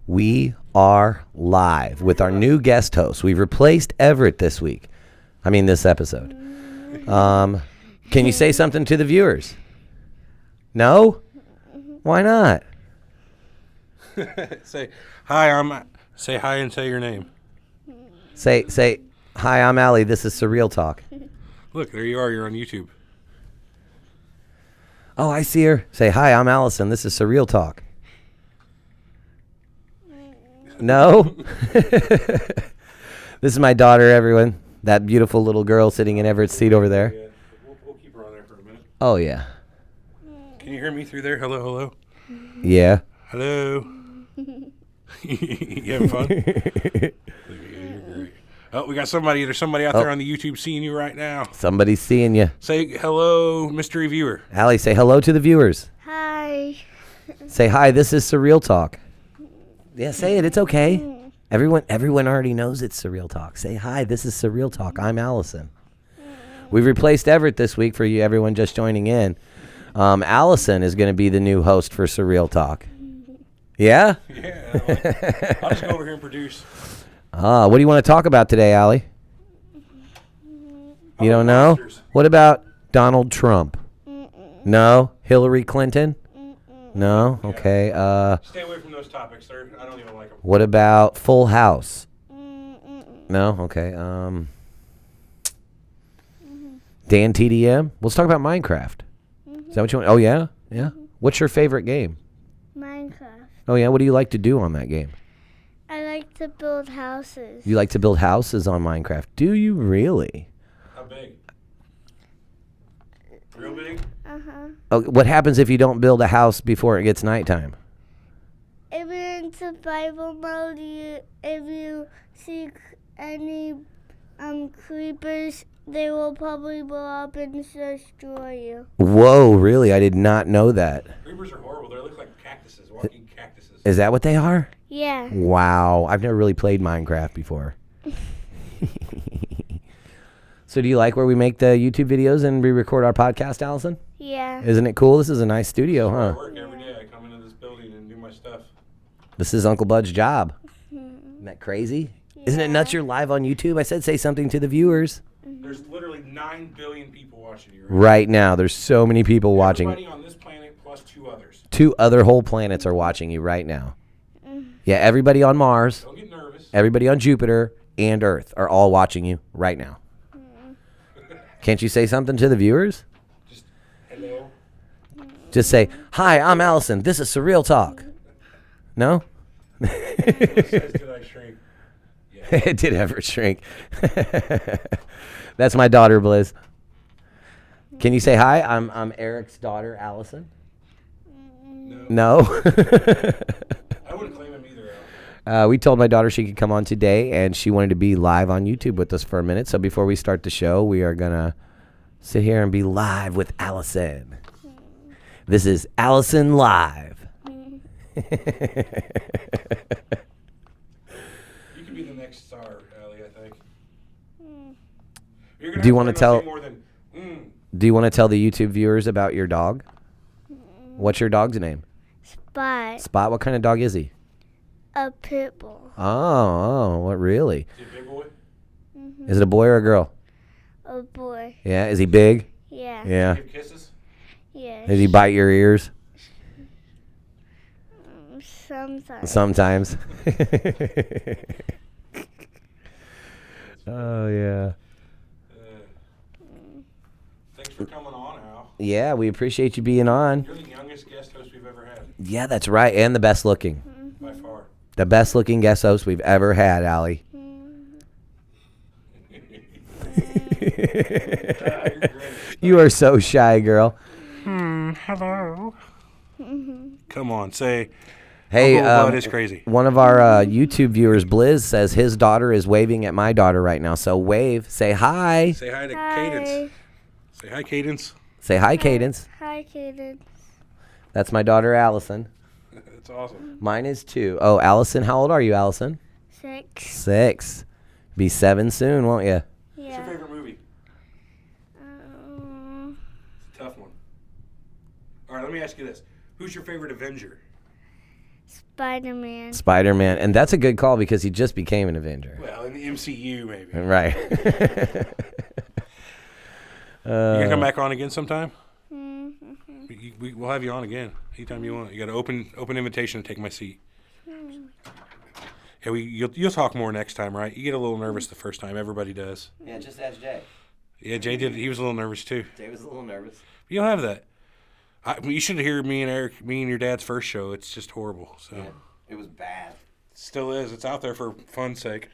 We are live with our new guest host. We've replaced Everett this episode. Can you say something to the viewers? No? Why not? Say hi. Say hi and say your name. Say hi. I'm Allie. This is Surreal Talk. Look, there you are. You're on YouTube. Oh, I see her. Say hi. I'm Allison. This is Surreal Talk. No? This is my daughter, everyone. That beautiful little girl sitting in Everett's seat over there. Yeah, we'll keep her on there for a minute. Oh, yeah. Can you hear me through there? Hello. Yeah. Hello. You having fun? Oh, we got somebody. There's somebody out there on the YouTube seeing you right now. Somebody's seeing you. Say hello, mystery viewer. Allie, say hello to the viewers. Hi. Say hi. This is Surreal Talk. Yeah, say it. It's okay. Everyone already knows it's Surreal Talk. Say hi. This is Surreal Talk. I'm Allison. We've replaced Everett this week for you, everyone just joining in. Allison is going to be the new host for Surreal Talk. Yeah? Yeah. I'll just go over here and produce. What do you want to talk about today, Allie? You don't know? What about Donald Trump? No? Hillary Clinton? No? Okay. Stay away from those topics, sir. I don't even like them. What about Full House? No? Okay. Dan TDM? Let's talk about Minecraft. Is that what you want? Oh, yeah? Yeah? What's your favorite game? Minecraft. Oh, yeah? What do you like to do on that game? I like to build houses. You like to build houses on Minecraft. Do you really? How big? Real big? Uh-huh. Oh, what happens if you don't build a house before it gets nighttime? If you're in survival mode, if you see any creepers, they will probably blow up and destroy you. Whoa, really? I did not know that. Creepers are horrible. They look like cactuses, walking cactuses. Is that what they are? Yeah. Wow. I've never really played Minecraft before. So do you like where we make the YouTube videos and we record our podcast, Allison? Yeah. Isn't it cool? This is a nice studio, I huh? work every day. I come into this building and do my stuff. This is Uncle Bud's job. Isn't that crazy? Yeah. Isn't it nuts you're live on YouTube? I said say something to the viewers. There's literally 9 billion people watching you Right now, there's so many people watching. Everybody on this planet plus 2 others. 2 other whole planets are watching you right now. Yeah, everybody on Mars, Don't get nervous. everybody on Jupiter, and Earth are all watching you right now. Can't you say something to the viewers? Just hello. Just say, hi, I'm Allison. This is Surreal Talk. No? It says, did I shrink? Yeah. It did ever shrink. That's my daughter, Blizz. Can you say hi? I'm Eric's daughter, Allison. No? I wouldn't claim him either, Al. We told my daughter she could come on today, and she wanted to be live on YouTube with us for a minute. So before we start the show, we are going to sit here and be live with Allison. This is Allison Live. You could be the next star, Allie, I think. You're gonna Do you have wanna to tell- say more than, Do you want to tell the YouTube viewers about your dog? What's your dog's name? Spot. Spot. What kind of dog is he? A pit bull. Oh, what really? Is he a big boy? Is it a boy or a girl? A boy. Yeah. Is he big? Yeah. Yeah. Give kisses? Yes. Does he bite your ears? Sometimes. Sometimes. Oh, yeah. Thanks for coming on, Al. Yeah, we appreciate you being on. You're the youngest guest host we've ever had, Yeah, that's right. And the best looking. by far. The best looking guest host we've ever had, Allie. You're great. You are so shy, girl. Hello. Come on, say, Hey, Uncle Bud is crazy. one of our YouTube viewers, Blizz, says his daughter is waving at my daughter right now. So wave. Say hi. Say hi to Hi. Cadence. Say hi, Cadence. Say hi, Cadence. Hi, Cadence. That's my daughter, Allison. That's awesome. Mine is 2. Oh, Allison, how old are you, Allison? 6. 6. Be 7 soon, won't you? What's your Yeah. favorite movie? It's a tough one. All right, let me ask you this. Who's your favorite Avenger? Spider-Man. Spider-Man, and that's a good call because he just became an Avenger. Well, in the MCU, maybe. Right. You gonna come back on again sometime? Mm-hmm. We'll have you on again anytime you want. You got an open invitation to take my seat. Yeah, you'll talk more next time, right? You get a little nervous the first time. Everybody does. Yeah, just ask Jay. Yeah, Jay did. He was a little nervous too. Jay was a little nervous. You'll have that. You should hear me and your dad's first show. It's just horrible. So Yeah, it was bad. still is. It's out there for fun's sake.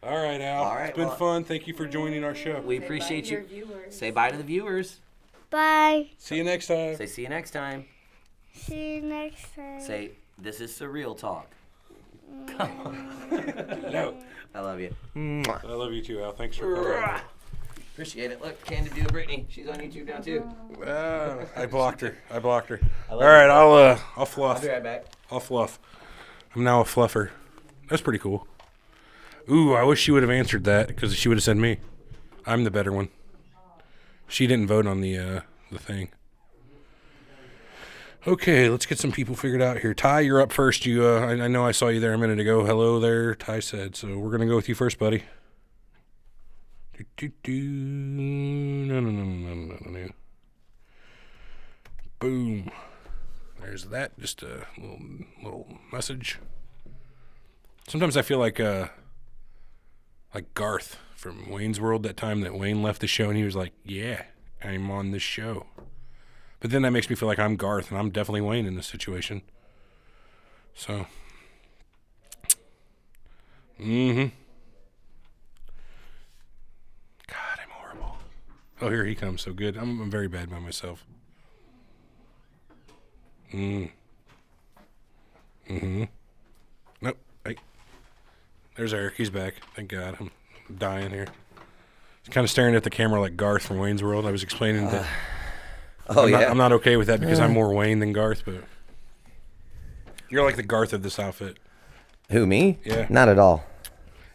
All right, Al. All right, It's been well- fun. Thank you for joining our show. We appreciate you. Say bye to the viewers. Bye. See you next time. Say see you next time. See you next time. Say this is Surreal Talk. No. I love you. I love you too, Al. Thanks for coming. Appreciate it. Look, Candid View of Brittany. She's on YouTube now too. I blocked her. All right, I'll fluff. I'll be right back. I'll fluff. I'm now a fluffer. That's pretty cool. Ooh, I wish she would have answered that because she would have said me. I'm the better one. She didn't vote on the thing. Okay, let's get some people figured out here. Ty, you're up first. You, I know I saw you there a minute ago. Hello there, Ty said. So we're gonna go with you first, buddy. No. Boom. There's that. Just a little message. Sometimes I feel like Garth from Wayne's World. That time that Wayne left the show and he was like, "Yeah, I'm on this show." But then that makes me feel like I'm Garth and I'm definitely Wayne in this situation. So. God, I'm horrible. Oh, here he comes. So good. I'm very bad by myself. Nope. Hey. There's Eric. He's back. Thank God. I'm dying here. He's kind of staring at the camera like Garth from Wayne's World. I was explaining that. I'm not okay with that because I'm more Wayne than Garth, but you're like the Garth of this outfit. Who, me? Yeah. Not at all.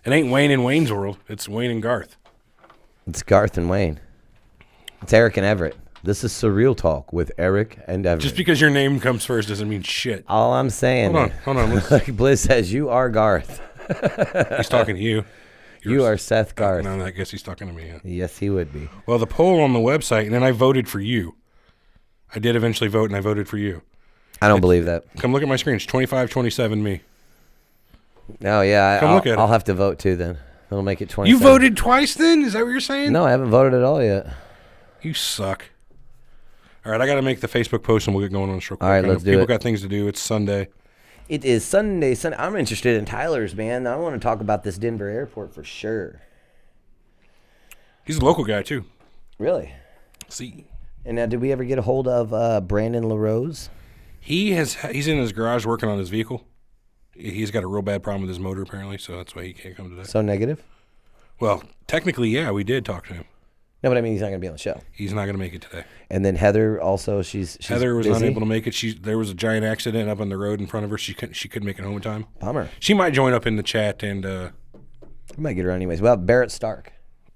It ain't Wayne in Wayne's World. It's Wayne and Garth. It's Garth and Wayne. It's Eric and Everett. This is Surreal Talk with Eric and Everett. Just because your name comes first doesn't mean shit. All I'm saying. Hold on. Like Blizz says, you are Garth. He's talking to you. You are Seth Garth. No, I guess he's talking to me. Yeah. Yes, he would be. Well, the poll on the website, and then I voted for you. I did eventually vote, and I voted for you. I don't believe that. Come look at my screen. It's 25-27 me. Oh, yeah. Come look at it. I'll have to vote too then. It'll make it 20. You voted twice then? Is that what you're saying? No, I haven't voted at all yet. You suck. All right, I got to make the Facebook post, and we'll get going on this real quick. All right, let's do it. People got things to do. It's Sunday. It is Sunday. I'm interested in Tyler's, man. I want to talk about this Denver airport for sure. He's a local guy, too. Really? See. And now, did we ever get a hold of Brandon LaRose? He's in his garage working on his vehicle. He's got a real bad problem with his motor, apparently, so that's why he can't come today. So negative? Well, technically, yeah, we did talk to him. No, but I mean, he's not going to be on the show. He's not going to make it today. And then Heather also, she's Heather was busy. unable to make it. There was a giant accident up on the road in front of her. She couldn't make it home in time. Bummer. She might join up in the chat, and We might get her anyways. Well, Barrett Stark.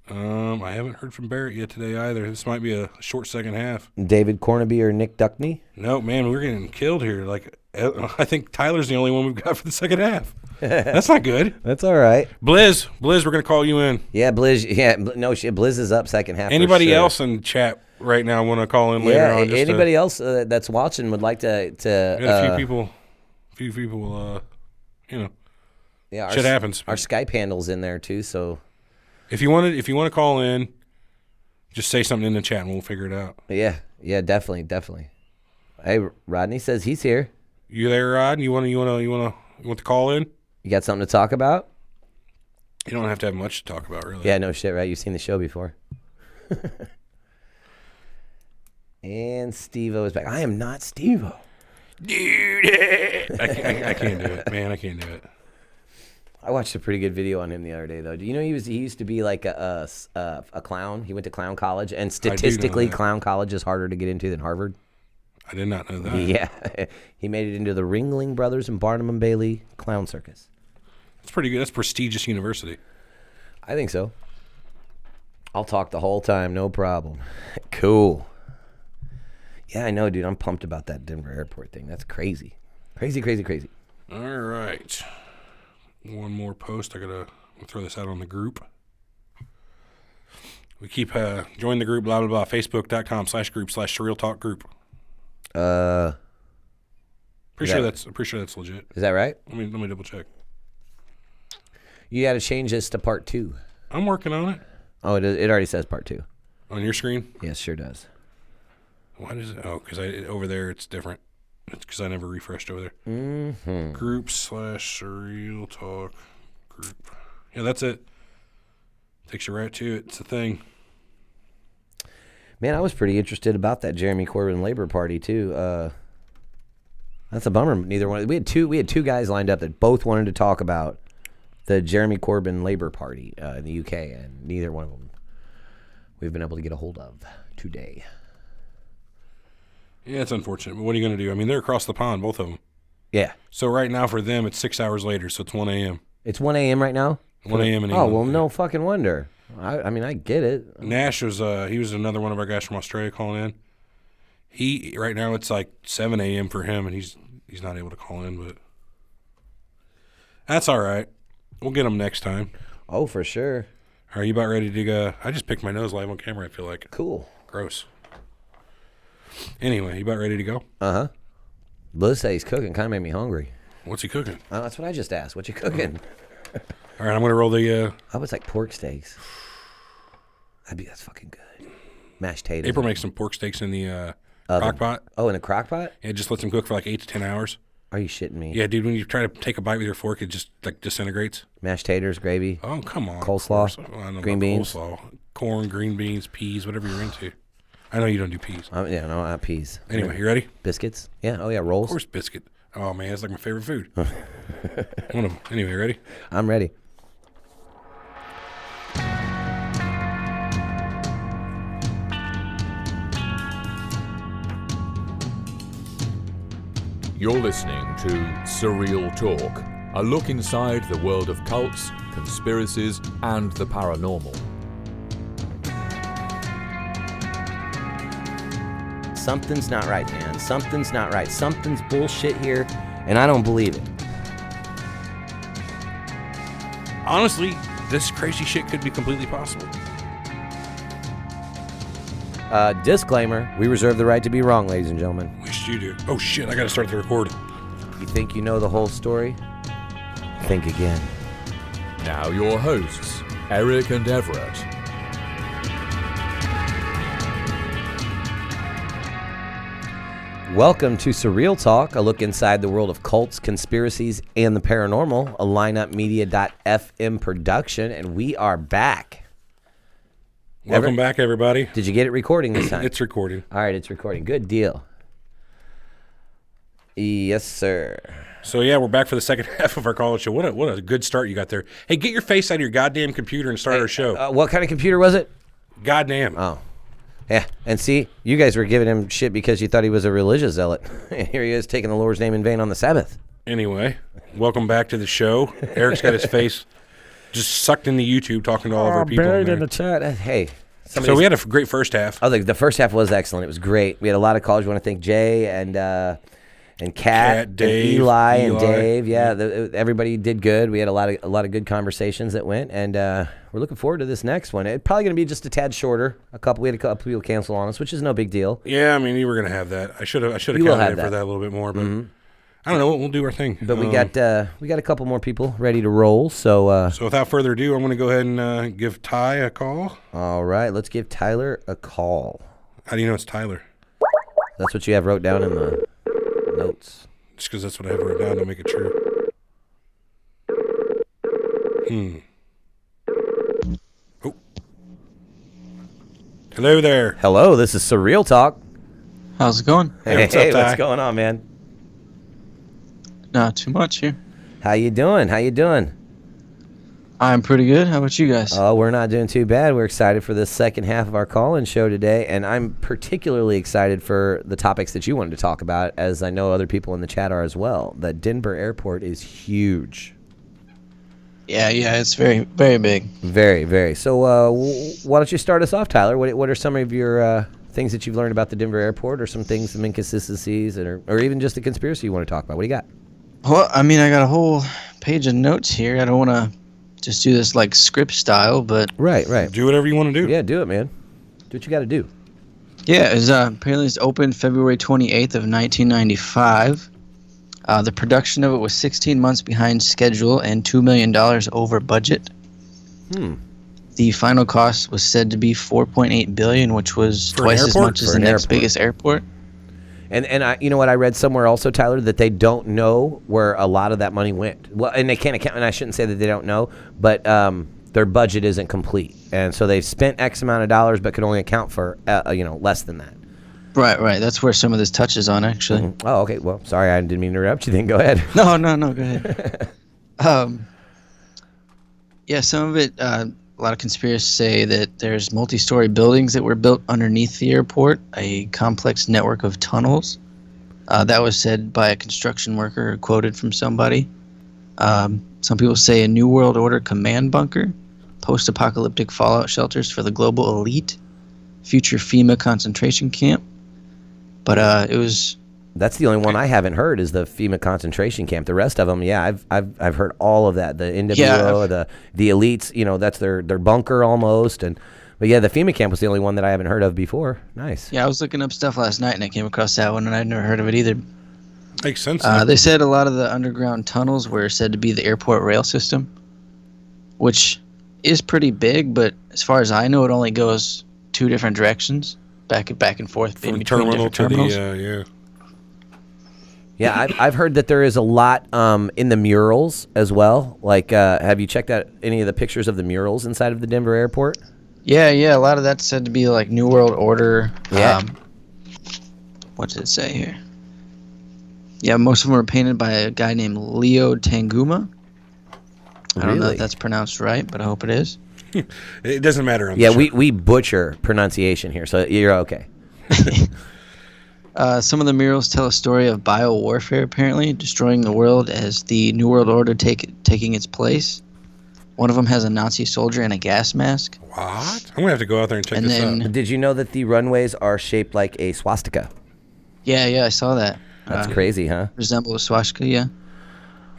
I haven't heard from Barrett yet today either. This might be a short second half. David Cornaby or Nick Duckney? No, man, we're getting killed here. Like, I think Tyler's the only one we've got for the second half. That's not good. That's all right. Blizz, we're going to call you in. Yeah, Blizz. Yeah, no shit. Blizz is up second half. Anybody for sure. else in chat right now want to call in later on? Just anybody else that's watching would like to a few people, yeah, shit happens. Our Skype handle's in there too, so if you want to call in, just say something in the chat and we'll figure it out. yeah, definitely. Hey, Rodney says he's here. You there, Rod? You want to call in? You got something to talk about? You don't have to have much to talk about, really. Yeah, no shit, right? You've seen the show before. And Steve-O is back. I am not Steve-O. Dude, I can't do it, man. I can't do it. I watched a pretty good video on him the other day, though. Do you know he used to be like a clown? He went to clown college, and statistically, clown college is harder to get into than Harvard. I did not know that. Yeah, he made it into the Ringling Brothers and Barnum and Bailey Clown Circus. That's pretty good. That's prestigious university. I think so. I'll talk the whole time, no problem. Cool. Yeah, I know, dude. I'm pumped about that Denver airport thing. That's crazy. Crazy, crazy, crazy. All right. One more post. We'll throw this out on the group. We keep join the group, blah, blah, blah, facebook.com/group/Surreal Talk group. Pretty sure that's legit. Is that right? Let me double check. You got to change this to part 2. I'm working on it. Oh, it already says part 2. On your screen? Yes, sure does. Why does it? Oh, because over there it's different. It's because I never refreshed over there. Mm-hmm. Group/Surreal Talk group. Yeah, that's it. Takes you right to it. It's a thing. Man, I was pretty interested about that Jeremy Corbyn Labor Party too. That's a bummer. Neither one. We had two guys lined up that both wanted to talk about the Jeremy Corbyn Labor Party in the UK, and neither one of them we've been able to get a hold of today. Yeah, it's unfortunate, but what are you going to do? I mean, they're across the pond, both of them. Yeah. So right now for them, it's 6 hours later, so it's 1 a.m. It's 1 a.m. right now? 1 a.m. in Oh, England. well, no fucking wonder. I mean, I get it. Nash was he was another one of our guys from Australia calling in. Right now it's like 7 a.m. for him, and he's not able to call in, but that's all right. We'll get him next time. Oh, for sure. Are you about ready to go? I just picked my nose live on camera, I feel like. Cool. Gross. Anyway, you about ready to go? Uh-huh. Liz said he's cooking. Kind of made me hungry. What's he cooking? That's what I just asked. What you cooking? All right, I'm going to roll the... I was like pork steaks. That's fucking good. Mashed potatoes. April makes some pork steaks in the crock pot. Oh, in a crock pot? Yeah, it just lets them cook for like 8 to 10 hours. Are you shitting me? Yeah, dude, when you try to take a bite with your fork, it just like disintegrates. Mashed taters, gravy. Oh, come on. Coleslaw. Green beans. Coleslaw. Corn, green beans, peas, whatever you're into. I know you don't do peas. Yeah, no, not peas. Anyway, you ready? Biscuits? Yeah. Oh, yeah, rolls. Of course, biscuit. Oh, man, that's like my favorite food. One of them. Anyway, ready? I'm ready. You're listening to Surreal Talk, a look inside the world of cults, conspiracies, and the paranormal. Something's not right, man. Something's not right. Something's bullshit here, and I don't believe it. Honestly, this crazy shit could be completely possible. Disclaimer, we reserve the right to be wrong, ladies and gentlemen. Wish you do. Oh, shit, I got to start the recording. You think you know the whole story? Think again. Now your hosts, Eric and Everett. Welcome to Surreal Talk, a look inside the world of cults, conspiracies, and the paranormal, a lineupmedia.fm production, and we are back. Welcome back, everybody. Did you get it recording this time? It's recording. All right, it's recording. Good deal. Yes, sir. So, yeah, we're back for the second half of our college show. What a good start you got there. Hey, get your face out of your goddamn computer and start our show. What kind of computer was it? Goddamn. Oh. Yeah, and see, you guys were giving him shit because you thought he was a religious zealot. And here he is taking the Lord's name in vain on the Sabbath. Anyway, welcome back to the show. Eric's got his face just sucked into YouTube talking to all of our people buried in in the chat. Hey. So we had a great first half. Oh, the first half was excellent. It was great. We had a lot of callers. We want to thank Jay and Kat, Dave, and Eli, and Dave. Yeah, everybody did good. We had a lot of good conversations that went, and we're looking forward to this next one. It's probably going to be just a tad shorter. We had a couple people cancel on us, which is no big deal. Yeah, I mean, you were going to have that. I should have counted in for that a little bit more, but I don't know. We'll do our thing. But we got a couple more people ready to roll. So without further ado, I'm going to go ahead and give Ty a call. All right, let's give Tyler a call. How do you know it's Tyler? That's what you have wrote down in the notes. Just because that's what I have wrote down to make it true. Oh. Hello there. Hello, this is Surreal Talk. How's it going? Hey, what's up, Ty? What's going on, man? Not too much here. How you doing? I'm pretty good. How about you guys? Oh, we're not doing too bad. We're excited for the second half of our call-in show today, and I'm particularly excited for the topics that you wanted to talk about, as I know other people in the chat are as well. The Denver airport is huge. Yeah, it's very, very big. Very, very. So why don't you start us off, Tyler? What are some of your things that you've learned about the Denver airport, or some things, some inconsistencies, or even just a conspiracy you want to talk about? What do you got? Well, I mean, I got a whole page of notes here. I don't want to just do this like script style, but Right. Do whatever you want to do. Yeah, do it, man. Do what you got to do. yeah, apparently it's opened February 28th of 1995. The production of it was 16 months behind schedule and $2 million over budget. The final cost was said to be $4.8 billion, which was For an twice as airport? much as For the an next airport. biggest airport. And I, you know what, I read somewhere also, Tyler, that they don't know where a lot of that money went. Well, and they can't account, and I shouldn't say that they don't know, but their budget isn't complete. And so they've spent X amount of dollars but could only account for, less than that. Right. That's where some of this touches on, actually. Oh, okay. Well, sorry, I didn't mean to interrupt you then. Go ahead. No, go ahead. Yeah, some of it, a lot of conspiracies say that there's multi-story buildings that were built underneath the airport, a complex network of tunnels. That was said by a construction worker, quoted from somebody. Some people say a New World Order command bunker, post-apocalyptic fallout shelters for the global elite, future FEMA concentration camp. But it was... That's the only one I haven't heard is the FEMA concentration camp. The rest of them, yeah, I've heard all of that. The NWO, the elites, that's their bunker almost. But yeah, the FEMA camp was the only one that I haven't heard of before. Nice. Yeah, I was looking up stuff last night and I came across that one and I'd never heard of it either. Makes sense. They said a lot of the underground tunnels were said to be the airport rail system, which is pretty big, but as far as I know, it only goes two different directions, back and forth From between terminal different to terminals. the Yeah, I've heard that there is a lot in the murals as well. Like, have you checked out any of the pictures of the murals inside of the Denver airport? Yeah, a lot of that's said to be like New World Order. Yeah. What does it say here? Yeah, most of them were painted by a guy named Leo Tanguma. I don't know Really? if that's pronounced right, but I hope it is. It doesn't matter. On the Yeah, show. we butcher pronunciation here, so you're okay. Some of the murals tell a story of biowarfare, apparently, destroying the world as the New World Order taking its place. One of them has a Nazi soldier in a gas mask. What? I'm gonna have to go out there and check And this then- out. Did you know that the runways are shaped like a swastika? Yeah, I saw that. That's crazy, huh? Resemble a swastika, yeah.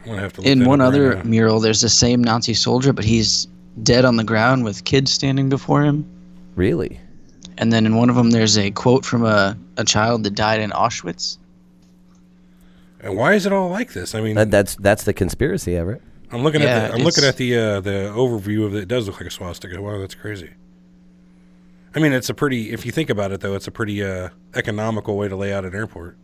I'm gonna have to look In that one up other right now. mural, there's the same Nazi soldier, but he's dead on the ground with kids standing before him. Really? And then in one of them, there's a quote from a child that died in Auschwitz. And why is it all like this? I mean, That's the conspiracy, Everett. I'm looking Yeah, at the overview of it. It does look like a swastika. Wow, that's crazy. I mean, it's a pretty. If you think about it, though, it's a pretty economical way to lay out an airport.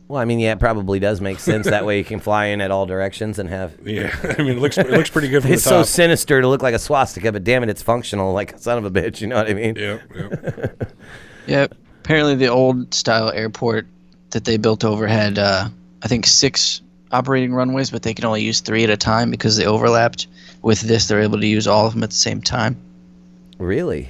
Well, I mean, yeah, it probably does make sense. That way you can fly in at all directions and have... Yeah, I mean, it looks pretty good from It's the so top. sinister to look like a swastika, but damn it, it's functional like a son of a bitch. You know what I mean? Yep. Yeah, apparently the old style airport that they built over had, I think, 6 operating runways, but they could only use 3 at a time because they overlapped. With this, they're able to use all of them at the same time. Really?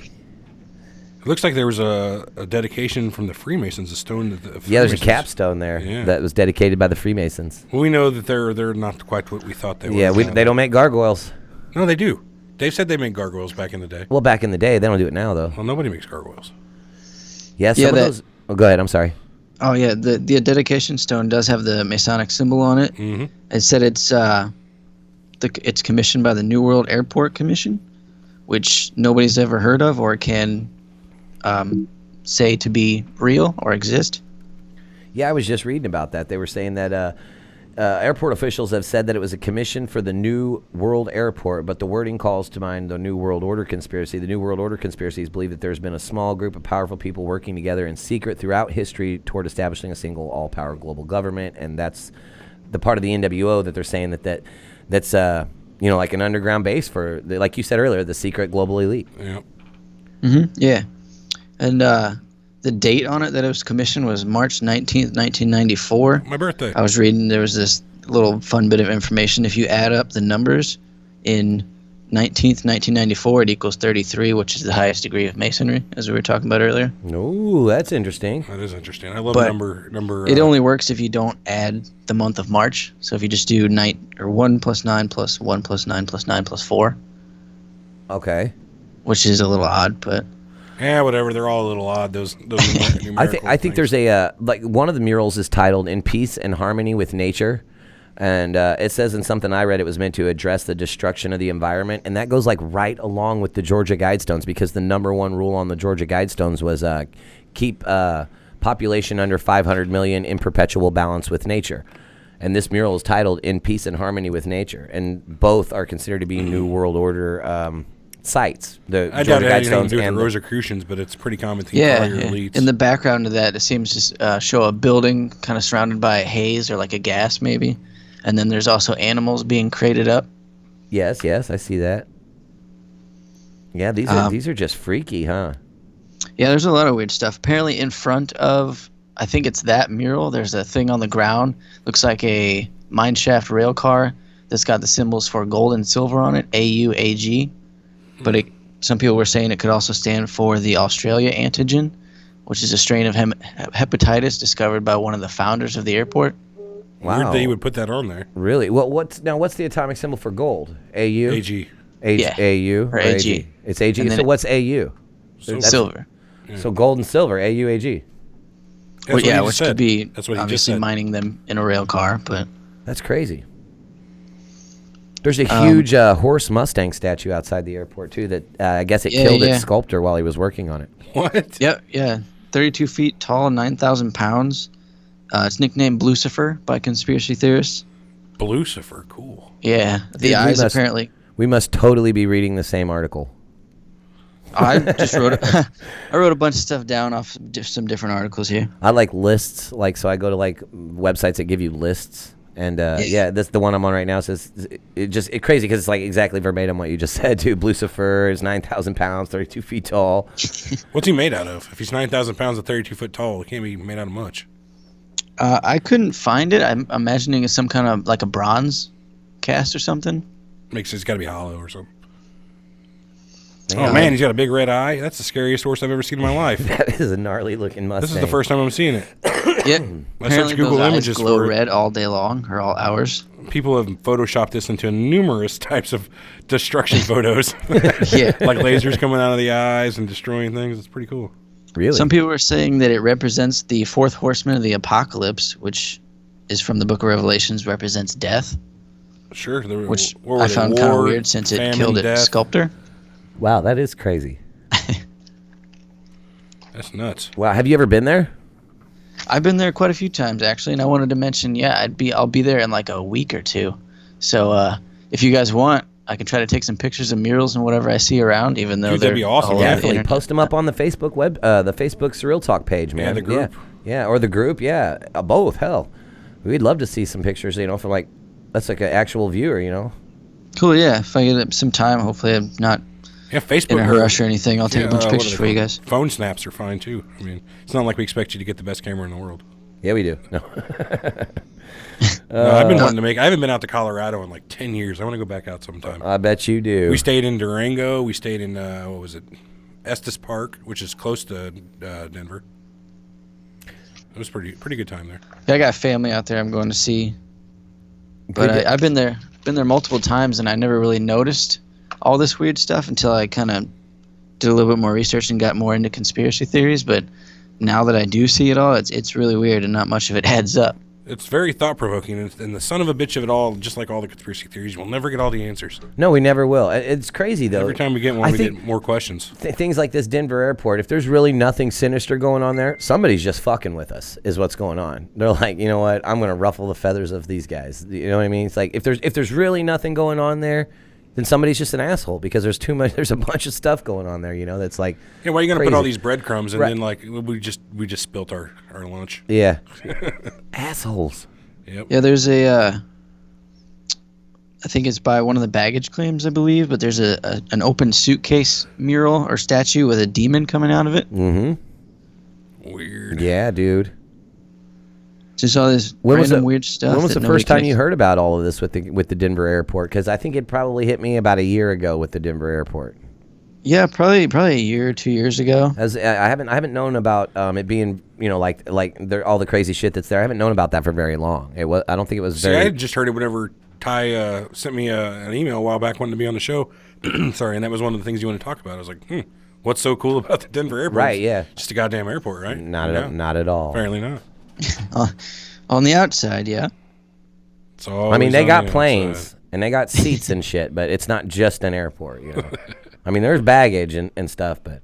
It looks like there was a dedication from the Freemasons, a stone. That the Yeah, there's a Freemasons- capstone there Yeah. that was dedicated by the Freemasons. Well, we know that they're not quite what we thought they were. Yeah, they don't make gargoyles. No, they do. Dave said they made gargoyles back in the day. Well, back in the day, they don't do it now, though. Well, nobody makes gargoyles. Yeah, some Yeah, of that- those... Oh, go ahead, I'm sorry. Oh, yeah, the dedication stone does have the Masonic symbol on it. Mm-hmm. It said it's commissioned by the New World Airport Commission, which nobody's ever heard of or can say to be real or exist. Yeah, I was just reading about that. They were saying that airport officials have said that it was a commission for the New World Airport, but the wording calls to mind the New World Order conspiracy. The New World Order conspiracies believe that there's been a small group of powerful people working together in secret throughout history toward establishing a single all-power global government, and that's the part of the NWO that they're saying that's like an underground base for, like you said earlier, the secret global elite. Yep. Mm-hmm. Yeah. And the date on it that it was commissioned was March 19th, 1994. My birthday. I was reading, there was this little fun bit of information. If you add up the numbers in 19th, 1994, it equals 33, which is the highest degree of masonry, as we were talking about earlier. Ooh, that's interesting. That is interesting. I love But number. It only works if you don't add the month of March. So if you just do 1 plus 9 plus 1 plus 9 plus 9 plus 4, Okay. which is a little odd, but Yeah, whatever. They're all a little odd. Those numerical I think there's a like one of the murals is titled "In Peace and Harmony with Nature," and it says in something I read it was meant to address the destruction of the environment, and that goes like right along with the Georgia Guidestones because the number one rule on the Georgia Guidestones was keep population under 500 million in perpetual balance with nature. And this mural is titled "In Peace and Harmony with Nature," and both are considered to be New World Order sites. The I doubt it had anything to do with the Rosicrucians, but it's pretty common to call your elites. In the background of that, it seems to show a building kind of surrounded by a haze or like a gas maybe, and then there's also animals being crated up. Yes, I see that. Yeah, these are just freaky, huh? Yeah, there's a lot of weird stuff. Apparently in front of, I think it's that mural, there's a thing on the ground. Looks like a mineshaft rail car that's got the symbols for gold and silver on it, AUAG. But some people were saying it could also stand for the Australia antigen, which is a strain of hepatitis discovered by one of the founders of the airport. Wow. Weird that you would put that on there. Really? Well, what's the atomic symbol for gold? AU? AG. AU? Or AG. It's AG. So what's AU? Silver. Yeah. So gold and silver, AUAG. Which could be that's what he obviously mining them in a rail car, but that's crazy. There's a huge horse Mustang statue outside the airport too. That I guess it killed its sculptor while he was working on it. What? Yep, yeah. 32 feet tall, 9,000 pounds. It's nicknamed Blucifer by conspiracy theorists. Blucifer, cool. Yeah, the eyes apparently. We must totally be reading the same article. I just wrote I wrote a bunch of stuff down off some different articles here. I like lists, so I go to websites that give you lists. And that's the one I'm on right now. Says it's crazy because it's like exactly verbatim what you just said too. Blucifer is 9,000 pounds, 32 feet tall. What's he made out of? If he's 9,000 pounds and 32 foot tall, he can't be made out of much. I couldn't find it. I'm imagining it's some kind of like a bronze cast or something. It's got to be hollow or something. Yeah. Oh man, he's got a big red eye. That's the scariest horse I've ever seen in my life. That is a gnarly looking Mustang. This is the first time I'm seeing it. Yeah. I searched Google those Images eyes glow for it. red all day long or all hours. People have photoshopped this into numerous types of destruction photos. Yeah. Like lasers coming out of the eyes and destroying things. It's pretty cool. Really? Some people are saying that it represents the fourth horseman of the apocalypse, which is from the book of Revelations, represents death. Sure. Which I found kind of weird since it killed its sculptor. Wow, that is crazy. That's nuts. Wow, have you ever been there? I've been there quite a few times actually, and I wanted to mention, I'll be there in like a week or two. So if you guys want, I can try to take some pictures of murals and whatever I see around, even though that'd be awesome. Definitely post them up on the Facebook the Facebook Surreal Talk page, man. Yeah, the group. Yeah, or the group. Yeah, both. Hell, we'd love to see some pictures. From that's like an actual viewer. Cool. Yeah, if I get some time, hopefully I'm not Facebook in a rush or anything. I'll take a bunch of pictures for you guys. Phone snaps are fine too. I mean, it's not like we expect you to get the best camera in the world. Yeah, we do. No. No, I've been wanting to I haven't been out to Colorado in like 10 years. I want to go back out sometime. I bet you do. We stayed in Durango. We stayed in, Estes Park, which is close to Denver. It was pretty good time there. Yeah, I got family out there I'm going to see. But I've been there multiple times, and I never really noticed all this weird stuff until I kind of did a little bit more research and got more into conspiracy theories. But now that I do see it all, it's really weird, and not much of it adds up. It's very thought-provoking, and the son of a bitch of it all, just like all the conspiracy theories, we'll never get all the answers. No, we never will. It's crazy, though. Every time we get one, we get more questions. Things like this Denver airport, if there's really nothing sinister going on there, somebody's just fucking with us, is what's going on. They're like, you know what, I'm going to ruffle the feathers of these guys. You know what I mean? It's like, if there's really nothing going on there, then somebody's just an asshole because there's a bunch of stuff going on there, that's like yeah, why are you going to crazy. put all these breadcrumbs and then like we just spilt our lunch? Yeah. Assholes. Yep. Yeah, there's I think it's by one of the baggage claims, I believe, but there's an open suitcase mural or statue with a demon coming out of it. Mm-hmm. Weird. Yeah, dude. Just all this random weird stuff. When was the first time you heard about all of this with the Denver airport? Because I think it probably hit me about a year ago with the Denver airport. Yeah, probably a year or 2 years ago. As I haven't known about it being like all the crazy shit that's there. I haven't known about that for very long. I don't think it was very. I had just heard it whenever Ty sent me an email a while back wanting to be on the show. Sorry, and that was one of the things you want to talk about. I was like, What's so cool about the Denver airport? Right, yeah. Just a goddamn airport, right? Not at all. Apparently not. On the outside, yeah. It's I mean, always they on got the planes outside. and they got seats and shit, but it's not just an airport, you know. I mean, there's baggage and stuff, but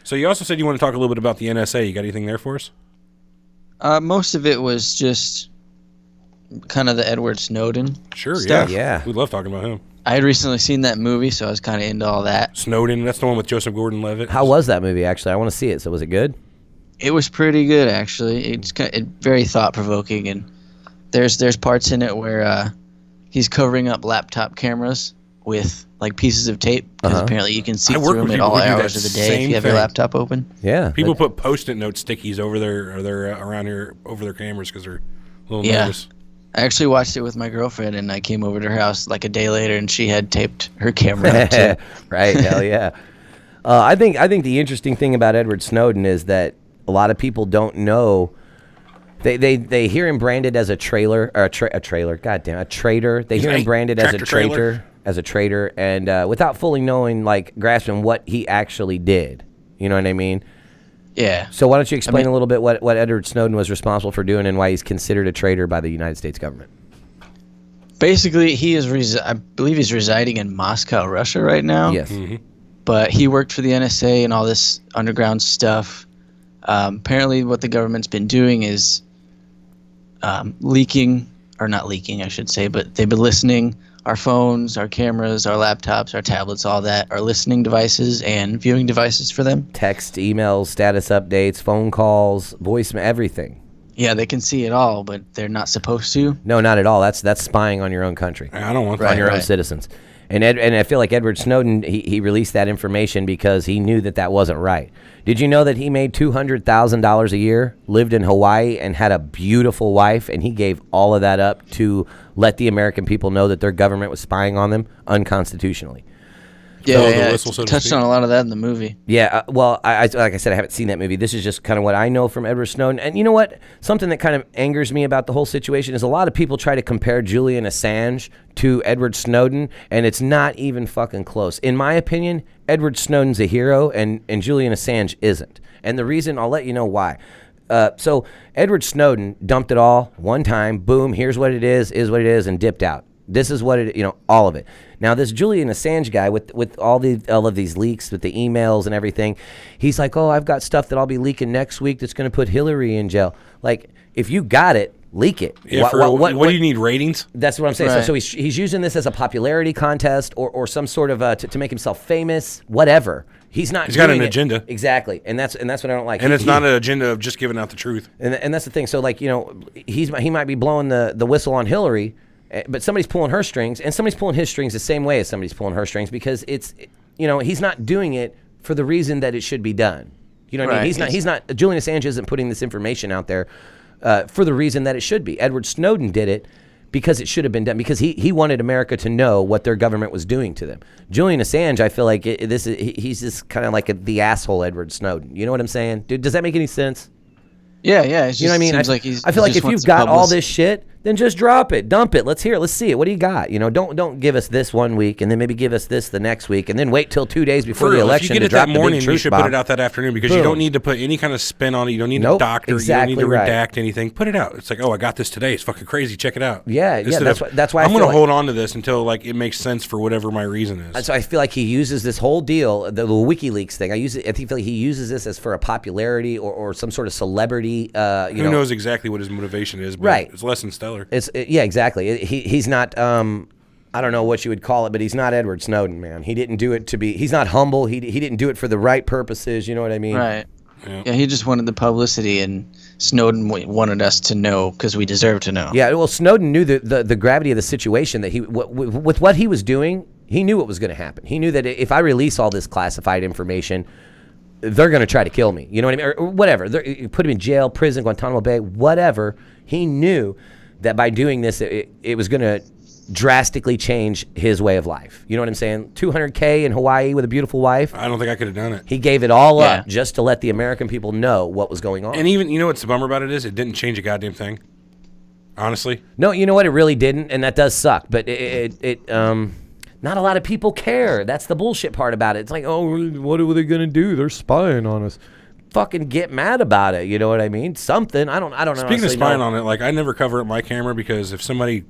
So you also said you want to talk a little bit about the NSA. You got anything there for us? Most of it was just kind of the Edward Snowden Sure, stuff. Yeah. We love talking about him. I had recently seen that movie, so I was kind of into all that. Snowden, that's the one with Joseph Gordon-Levitt. how was that movie, actually? I want to see it. So was it good? It was pretty good, actually. It's very thought-provoking, and there's parts in it where he's covering up laptop cameras with like pieces of tape because apparently you can see I work through them with at people all who do hours that of the day if same you have your thing. laptop open. Yeah. People put Post-it note stickies over their around here over their cameras because they're a little Yeah. nervous. I actually watched it with my girlfriend, and I came over to her house like a day later, and she had taped her camera up too. Right, hell yeah. I think the interesting thing about Edward Snowden is that a lot of people don't know. They hear him branded as a trailer or a trailer. Goddamn, a traitor. They hear him branded as a tractor trailer. traitor, and without fully knowing, like grasping what he actually did. You know what I mean? Yeah. So why don't you explain a little bit what Edward Snowden was responsible for doing and why he's considered a traitor by the United States government? Basically, he is. I believe he's residing in Moscow, Russia, right now. Yes. But he worked for the NSA and all this underground stuff. Apparently, what the government's been doing is leaking, or not leaking, I should say, but they've been listening. Our phones, our cameras, our laptops, our tablets, all that are listening devices and viewing devices for them. Text, emails, status updates, phone calls, voicemail, everything. Yeah, they can see it all, but they're not supposed to. No, not at all. That's spying on your own country. I don't want On that. your own citizens. And I feel like Edward Snowden, he released that information because he knew that wasn't right. Did you know that he made $200,000 a year, lived in Hawaii, and had a beautiful wife, and he gave all of that up to let the American people know that their government was spying on them unconstitutionally? Yeah, the yeah, whistle, so to touched speak. on a lot of that in the movie. Yeah, well, I like I said, I haven't seen that movie. This is just kind of what I know from Edward Snowden. And you know what? Something that kind of angers me about the whole situation is a lot of people try to compare Julian Assange to Edward Snowden, and it's not even fucking close. In my opinion, Edward Snowden's a hero, and Julian Assange isn't. And the reason, I'll let you know why. So Edward Snowden dumped it all one time. Boom, here's what it is what it is, and dipped out. This is what it, all of it. Now, this Julian Assange guy with all of these leaks, with the emails and everything, he's like, oh, I've got stuff that I'll be leaking next week that's going to put Hillary in jail. Like, if you got it, leak it. Yeah, what do you need, ratings? That's what I'm saying. Right. So he's using this as a popularity contest or some sort of to make himself famous, whatever. He's got an agenda. Exactly, and that's what I don't like. And it's not an agenda of just giving out the truth. And that's the thing. So like he might be blowing the whistle on Hillary, but somebody's pulling her strings, and somebody's pulling his strings the same way as somebody's pulling her strings because he's not doing it for the reason that it should be done. You know what I mean? He's not. Julian Assange isn't putting this information out there for the reason that it should be. Edward Snowden did it because it should have been done, because he wanted America to know what their government was doing to them. Julian Assange, I feel like he's just kind of like the asshole Edward Snowden. You know what I'm saying? Dude, does that make any sense? Yeah, yeah. It just You know what I mean? seems like I feel like if you've got all this shit, then just drop it, dump it. Let's hear it. Let's see it. What do you got? Don't give us this one week and then maybe give us this the next week and then wait till 2 days before the election if you get to it drop that the morning, big you truth should bomb. put it out that afternoon because you don't need to put any kind of spin on it. You don't need to doctor. Exactly you don't need to right. redact anything. Put it out. It's like, oh, I got this today. It's fucking crazy. Check it out. Yeah. That's why I'm I going feel to hold on to this until like it makes sense for whatever my reason is. So I feel like he uses this whole deal, the WikiLeaks thing. I feel like he uses this as for a popularity or some sort of celebrity. Who knows exactly what his motivation is? But Right. It's less than stellar. Yeah, exactly. He's not. I don't know what you would call it, but he's not Edward Snowden, man. He didn't do it to be. He's not humble. He didn't do it for the right purposes. You know what I mean? Right. Yeah. He just wanted the publicity, and Snowden wanted us to know because we deserve to know. Yeah. Well, Snowden knew the gravity of the situation that with what he was doing. He knew what was going to happen. He knew that if I release all this classified information, they're going to try to kill me. You know what I mean? Or whatever. Put him in jail, prison, Guantanamo Bay, whatever. He knew that by doing this, it was going to drastically change his way of life. You know what I'm saying? $200K in Hawaii with a beautiful wife. I don't think I could have done it. He gave it all up just to let the American people know what was going on. And even, you know what's the bummer about it is? It didn't change a goddamn thing. Honestly. No, you know what? It really didn't, and that does suck. But the Not a lot of people care. That's the bullshit part about it. It's like, oh, what are they gonna do? They're spying on us. Fucking get mad about it. You know what I mean? Something. I don't know. Speaking of spying on it, like I never cover up my camera because if somebody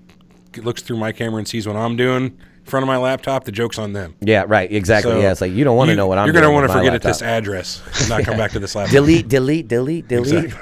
looks through my camera and sees what I'm doing in front of my laptop, the joke's on them. Yeah, right. Exactly. So it's like you don't want to know what I'm doing. You're gonna want to forget at this address and not come back to this laptop. delete. Exactly.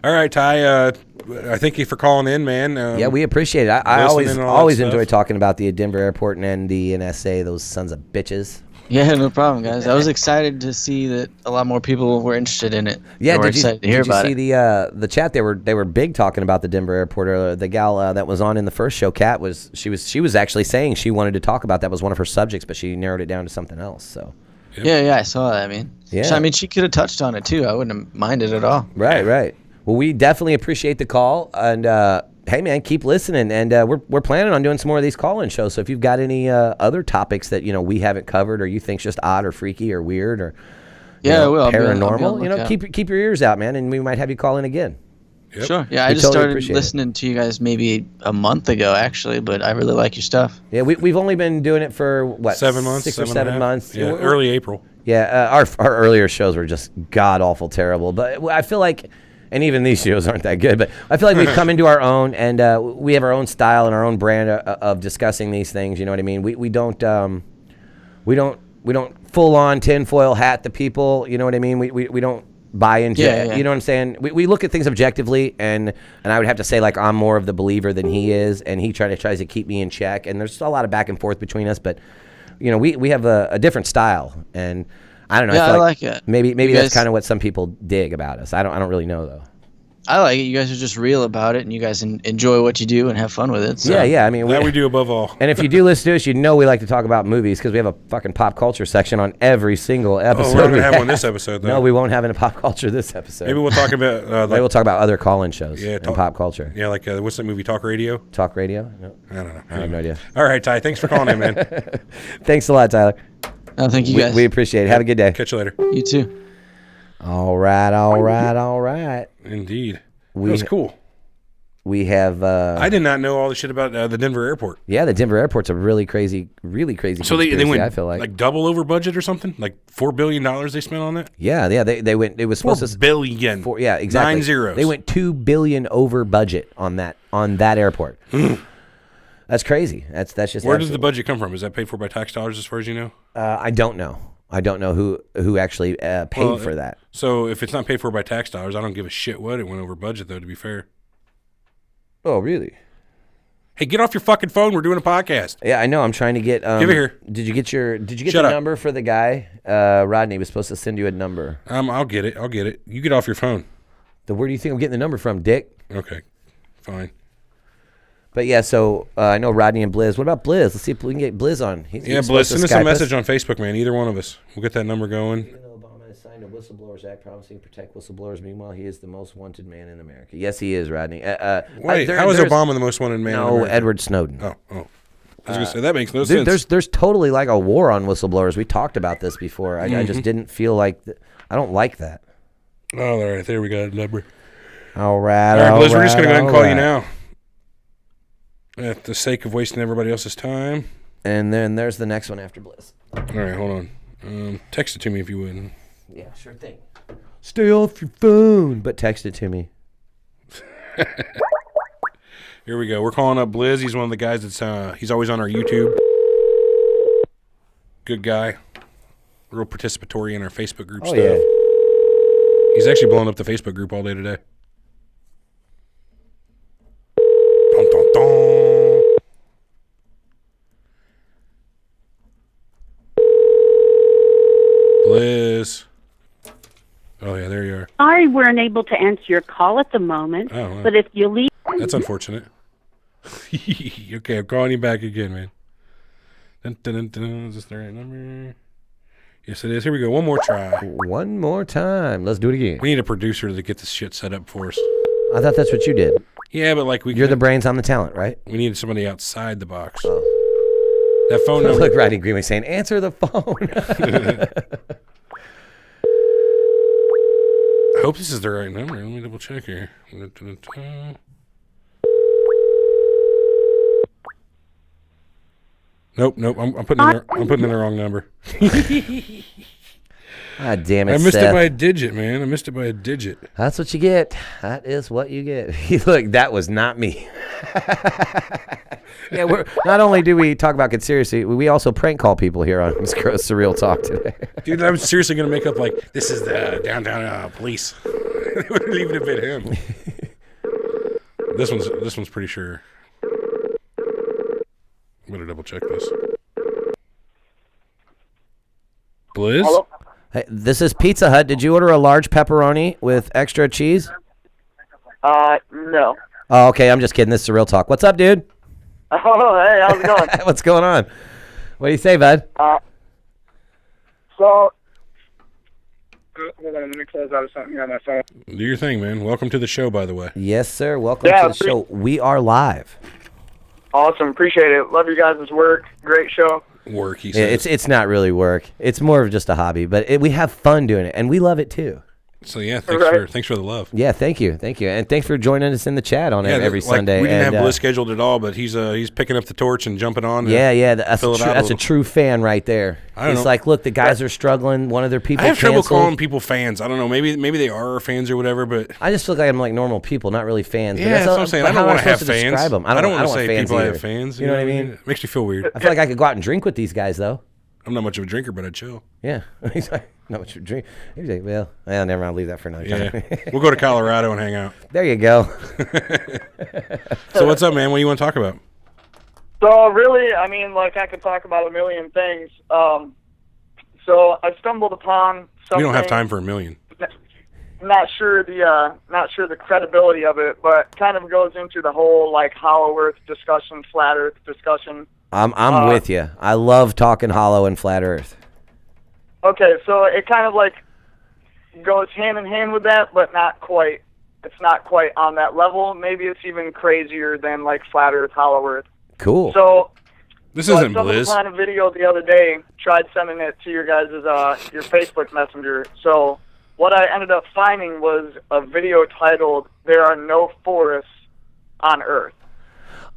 All right, Ty. I thank you for calling in, man. Yeah, we appreciate it. I always enjoy talking about the Denver Airport and the NSA, those sons of bitches. Yeah, no problem, guys. I was excited to see that a lot more people were interested in it. Yeah, did you see the chat? They were big talking about the Denver Airport. The gal that was on in the first show, Kat, she was actually saying she wanted to talk about that was one of her subjects, but she narrowed it down to something else. So. Yep. Yeah, I saw that. Yeah. So, she could have touched on it too. I wouldn't have minded at all. Right. Well, we definitely appreciate the call, and hey, man, keep listening. And we're planning on doing some more of these call-in shows. So if you've got any other topics that we haven't covered, or you think's just odd or freaky or weird or paranormal, keep your ears out, man, and we might have you call in again. Yep. Sure. Yeah, I just started listening to you guys maybe a month ago, actually, but I really like your stuff. Yeah, we've only been doing it for 7 months, 6 or 7 months. Yeah, early April. Yeah, our earlier shows were just god awful terrible, but I feel like. And even these shows aren't that good, but I feel like we've come into our own, and we have our own style and our own brand of discussing these things. You know what I mean? We don't full on tinfoil hat the people. You know what I mean? We don't buy into it. You know what I'm saying? We look at things objectively, and I would have to say like I'm more of the believer than he is, and he tries to keep me in check. And there's a lot of back and forth between us, but we have a different style, and. I don't know. Yeah, I like it. Maybe that's kind of what some people dig about us. I don't really know though. I like it. You guys are just real about it, and you guys enjoy what you do and have fun with it. So. Yeah. I mean, we do above all. And if you do listen to us, we like to talk about movies because we have a fucking pop culture section on every single episode. Oh, we're not gonna have one this episode though. No, we won't have any pop culture this episode. Maybe we'll talk about. Maybe we'll talk about other call-in shows and pop culture. Yeah, like what's that movie? Talk Radio. Talk Radio? No. I don't know. I have no idea. All right, Ty. Thanks for calling in, man. Thanks a lot, Tyler. Oh, thank you guys. We appreciate it. Have a good day. Catch you later. You too. All right. Indeed. That was cool. We have. I did not know all the shit about the Denver airport. Yeah, the Denver airport's a really crazy. So they went. I feel like double over budget or something. Like $4 billion they spent on that. Yeah. They went. It was supposed to $4 billion. Yeah, exactly. 9 zeros. They went $2 billion over budget on that airport. That's crazy. That's just. Where does the budget come from? Is that paid for by tax dollars, as far as you know? I don't know. I don't know who actually paid for that. So if it's not paid for by tax dollars, I don't give a shit what it went over budget, though. To be fair. Oh, really? Hey, get off your fucking phone. We're doing a podcast. Yeah, I know. I'm trying to get. Give it here. Did you get the number for the guy? Rodney was supposed to send you a number. I'll get it. You get off your phone. Where do you think I'm getting the number from, Dick? Okay, fine. But yeah, so I know Rodney and Blizz. What about Blizz? Let's see if we can get Blizz on. Blizz, send us a message on Facebook, man. Either one of us. We'll get that number going. Even though Obama has signed a Whistleblowers Act promising to protect whistleblowers, meanwhile, he is the most wanted man in America. Yes, he is, Rodney. Wait, how is Obama the most wanted man in America? No, Edward Snowden. Oh. I was going to say, that makes no sense. There's totally like a war on whistleblowers. We talked about this before. I just didn't feel like... I don't like that. Oh, all right. There we got a number. All right, Blizz, we're just going to go ahead and call you now. At the sake of wasting everybody else's time. And then there's the next one after Blizz. All right, hold on. Text it to me if you would. Yeah, sure thing. Stay off your phone, but text it to me. Here we go. We're calling up Blizz. He's one of the guys that's he's always on our YouTube. Good guy. Real participatory in our Facebook group stuff. Yeah. He's actually blowing up the Facebook group all day today. Dun, dun, dun. Blizz. Oh, yeah, there you are. Sorry, we're unable to answer your call at the moment, but if you leave... That's unfortunate. Okay, I'm calling you back again, man. Dun, dun, dun, dun. Is this the right number? Yes, it is. Here we go. One more try. One more time. Let's do it again. We need a producer to get this shit set up for us. I thought that's what you did. Yeah, but like you're the brains, I'm the talent, right? We needed somebody outside the box. Oh. That phone number. Look, Rodney Greenway saying, "Answer the phone." I hope this is the right number. Let me double check here. Nope. I'm putting in the wrong number. Ah, damn it, I missed Seth. it by a digit, man. I missed it by a digit. That's what you get. That is what you get. Look, that was not me. Yeah, not only do we talk about conspiracy, we also prank call people here on Surreal Talk today. Dude, I was seriously going to make up like, this is the downtown police. They would have even been him. This one's pretty sure. I'm going to double check this. Blizz? Hello? Hey, this is Pizza Hut. Did you order a large pepperoni with extra cheese? No. Oh, okay. I'm just kidding. This is Surreal Talk. What's up, dude? Oh, hey, how's it going? What's going on? What do you say, bud? So, hold on, let me close out of something here on my phone. Do your thing, man. Welcome to the show, by the way. Yes, sir. Welcome to the show. We are live. Awesome, appreciate it. Love you guys' work. Great show. Work, he Yeah, says. it's not really work. It's more of just a hobby, but we have fun doing it, and we love it too. So yeah, thanks for the love. Yeah, thank you, and thanks for joining us in the chat on every Sunday. We didn't have Bliss scheduled at all, but he's picking up the torch and jumping on. That's a true fan right there. He's like, look, the guys are struggling. One of their people. I have trouble canceled. calling people fans. I don't know. Maybe they are fans or whatever, but I just feel like I'm like normal people, not really fans. Yeah, that's what I'm saying. I don't want to have fans. Describe them? I don't want to say fans people either. have fans. You know what I mean? It makes me feel weird. I feel like I could go out and drink with these guys, though. I'm not much of a drinker, but I'd chill. Yeah. He's like, not much of a drink. He's like, well, never mind. I'll leave that for another time. We'll go to Colorado and hang out. There you go. So what's up, man? What do you want to talk about? So really, I mean, like I could talk about a million things. So I stumbled upon something. We don't have time for a million. Not sure the credibility of it, but kind of goes into the whole like hollow Earth discussion, flat Earth discussion. I'm with you. I love talking hollow and flat Earth. Okay, so it kind of like goes hand in hand with that, but not quite. It's not quite on that level. Maybe it's even crazier than like flat Earth, hollow Earth. Cool. So this isn't Blizz. I stumbled upon a video the other day. Tried sending it to your guys' your Facebook Messenger. So what I ended up finding was a video titled "There Are No Forests on Earth."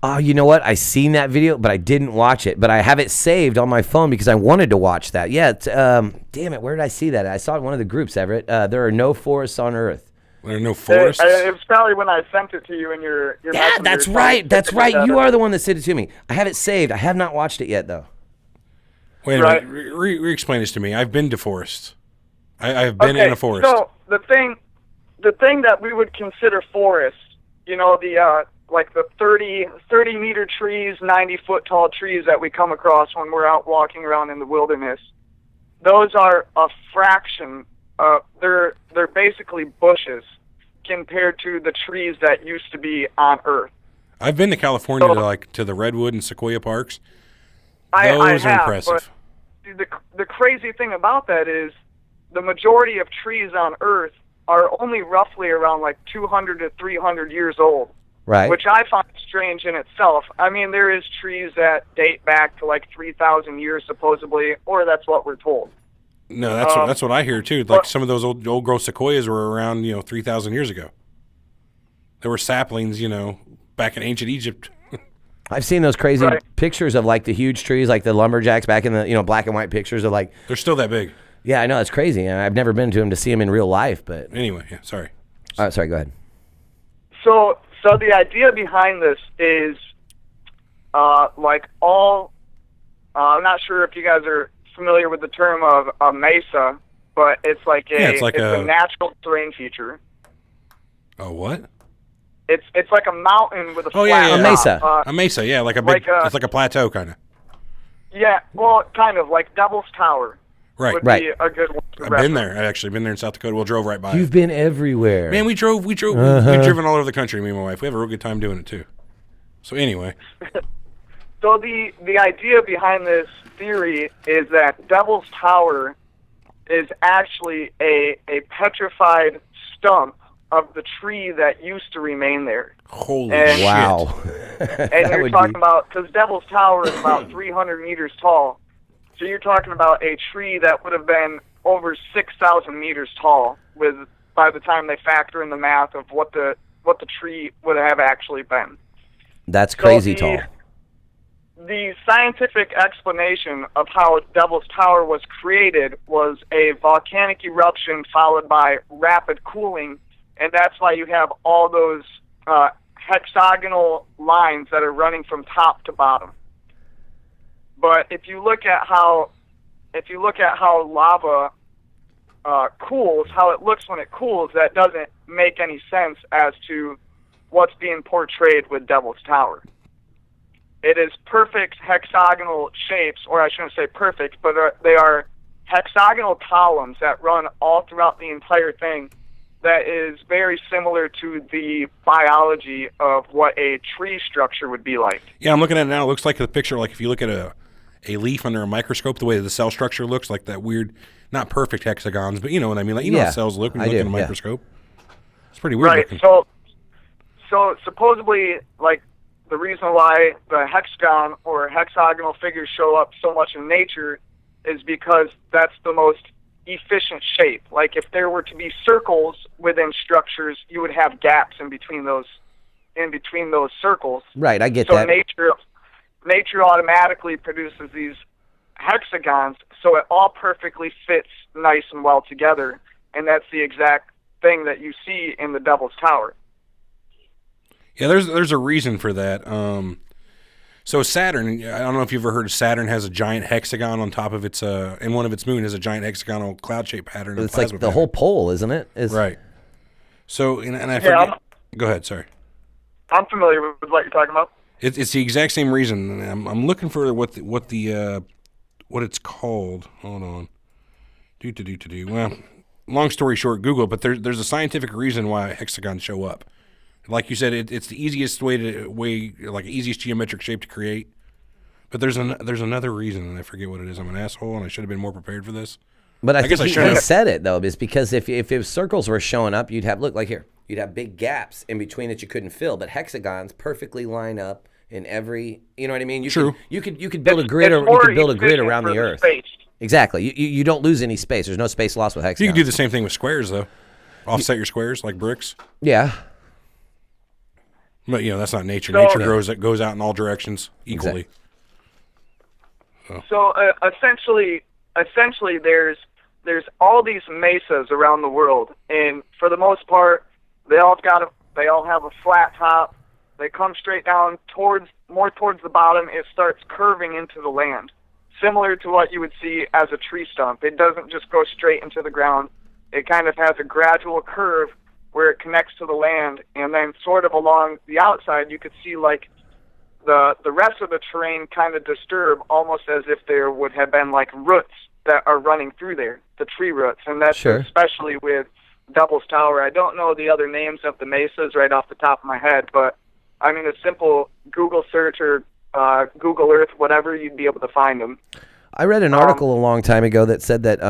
Oh, you know what? I seen that video, but I didn't watch it. But I have it saved on my phone because I wanted to watch that. Yeah, damn it, where did I see that? I saw it in one of the groups, Everett. There are no forests on Earth. There are no forests? It was probably when I sent it to you in your Yeah, Messenger. that's right. That's right. You are the one that sent it to me. I have it saved. I have not watched it yet, though. Wait a minute. Re-explain this to me. I've been to forests. I've been in a forest. So the thing that we would consider forests, you know, the like the 30-meter trees, 90-foot tall trees that we come across when we're out walking around in the wilderness, those are a fraction. They're basically bushes compared to the trees that used to be on Earth. I've been to California to the redwood and sequoia parks. Those are impressive. But the crazy thing about that is the majority of trees on Earth are only roughly around like 200 to 300 years old. Right. Which I find strange in itself. I mean, there is trees that date back to like 3,000 years supposedly, or that's what we're told. No, that's what I hear too. Like some of those old growth sequoias were around 3,000 years ago. There were saplings, back in ancient Egypt. I've seen those crazy pictures of like the huge trees, like the lumberjacks back in the black and white pictures of like. They're still that big. Yeah, I know, it's crazy, and I've never been to them to see them in real life. But anyway, yeah, sorry. All right, sorry. Go ahead. So the idea behind this is, I'm not sure if you guys are familiar with the term of a mesa, but it's a natural terrain feature. Oh, what? It's like a mountain with a flat a mesa. A mesa, yeah, it's like a plateau kind of. Yeah, well, kind of like Devil's Tower. Right. Would be a good one. I've been there. I've actually been there in South Dakota. We drove right by. You've been everywhere. Man, we drove. We've driven all over the country, me and my wife. We have a real good time doing it too. So anyway. So the idea behind this theory is that Devil's Tower is actually a petrified stump of the tree that used to remain there. Holy shit. Wow. And you're talking about, because Devil's Tower is about 300 meters tall. So you're talking about a tree that would have been over 6,000 meters tall by the time they factor in the math of what the the scientific explanation of how Devil's Tower was created was a volcanic eruption followed by rapid cooling, and that's why you have all those hexagonal lines that are running from top to bottom. But if you look at how lava cools, how it looks when it cools, that doesn't make any sense as to what's being portrayed with Devil's Tower. It is perfect hexagonal shapes, or I shouldn't say perfect, but they are hexagonal columns that run all throughout the entire thing. That is very similar to the biology of what a tree structure would be like. Yeah, I'm looking at it now. It looks like the picture, like if you look at a leaf under a microscope, the way the cell structure looks, like that weird, not perfect hexagons, but you know what I mean. Like, you know how cells look when you look in a microscope. It's pretty weird looking. So supposedly, like, the reason why the hexagon or hexagonal figures show up so much in nature is because that's the most efficient shape. Like, if there were to be circles within structures, you would have gaps in between those circles. Right, I get that. So nature automatically produces these hexagons, so it all perfectly fits nice and well together, and that's the exact thing that you see in the Devil's Tower. Yeah, there's a reason for that. So Saturn, I don't know if you've ever heard Saturn has a giant hexagon on top of its, and one of its moon has a giant hexagonal cloud-shaped pattern. It's like the whole pole, isn't it? Right. So, and I forget. Go ahead, sorry. I'm familiar with what you're talking about. It's the exact same reason. I'm looking for what it's called. Hold on. Well, long story short, Google it, but there's a scientific reason why hexagons show up. Like you said, it's the easiest like easiest geometric shape to create. But there's another reason, and I forget what it is. I'm an asshole, and I should have been more prepared for this. But I think he said it though, is because if circles were showing up, you'd have you'd have big gaps in between that you couldn't fill. But hexagons perfectly line up in every. You know what I mean? True. You could build a grid. You could build a grid around the Earth. Space. Exactly. You don't lose any space. There's no space lost with hexagons. You can do the same thing with squares though. Offset your squares like bricks. Yeah. But that's not nature. Nature goes out in all directions equally. Exactly. So essentially, there's all these mesas around the world, and for the most part, they all have a flat top. They come straight down more towards the bottom. It starts curving into the land, similar to what you would see as a tree stump. It doesn't just go straight into the ground. It kind of has a gradual curve where it connects to the land, and then sort of along the outside, you could see like the rest of the terrain kind of disturb, almost as if there would have been like roots that are running through there, the tree roots, and that's especially with Devil's Tower. I don't know the other names of the mesas right off the top of my head, but I mean, a simple Google search or Google Earth, whatever, you'd be able to find them. I read an article a long time ago that said that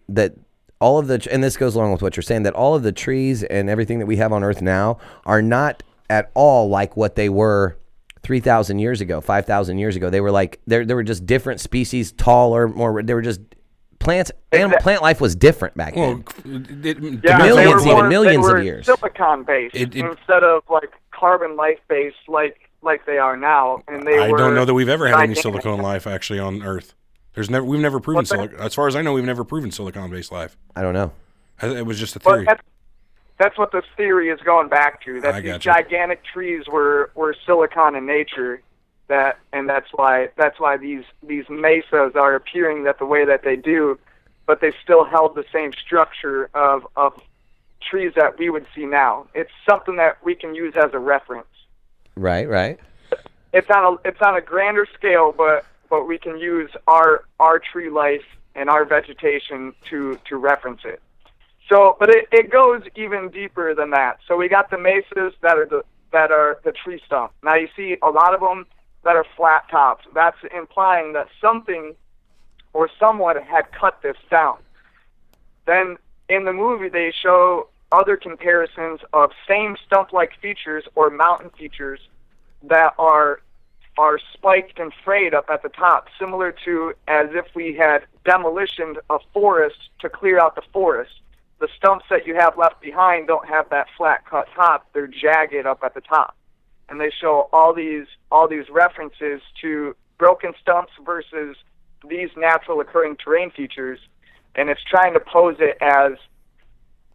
that all of the, and this goes along with what you're saying, that all of the trees and everything that we have on Earth now are not at all like what they were 3,000 years ago, 5,000 years ago. They were like, there were just different species, taller, more, they were just plants. Plant life was different back then. Millions of years. Silicon-based instead of like carbon life-based like they are now. And I don't know that we've ever had any silicon life actually on Earth. We've never proven as far as I know, we've never proven silicon-based life. I don't know. It was just a theory. That's what this theory is going back to. That these gigantic trees were silicon in nature. That's why these mesas are appearing the way that they do, but they still held the same structure of trees that we would see now. It's something that we can use as a reference. Right. It's on a grander scale, but we can use our tree life and our vegetation to reference it. So, but it goes even deeper than that. So we got the mesas that are the tree stump. Now you see a lot of them that are flat tops. That's implying that something or someone had cut this down. Then in the movie they show other comparisons of same stump-like features or mountain features that are spiked and frayed up at the top, similar to as if we had demolitioned a forest to clear out the forest. The stumps that you have left behind don't have that flat cut top. They're jagged up at the top. And they show all these references to broken stumps versus these natural occurring terrain features, and it's trying to pose it as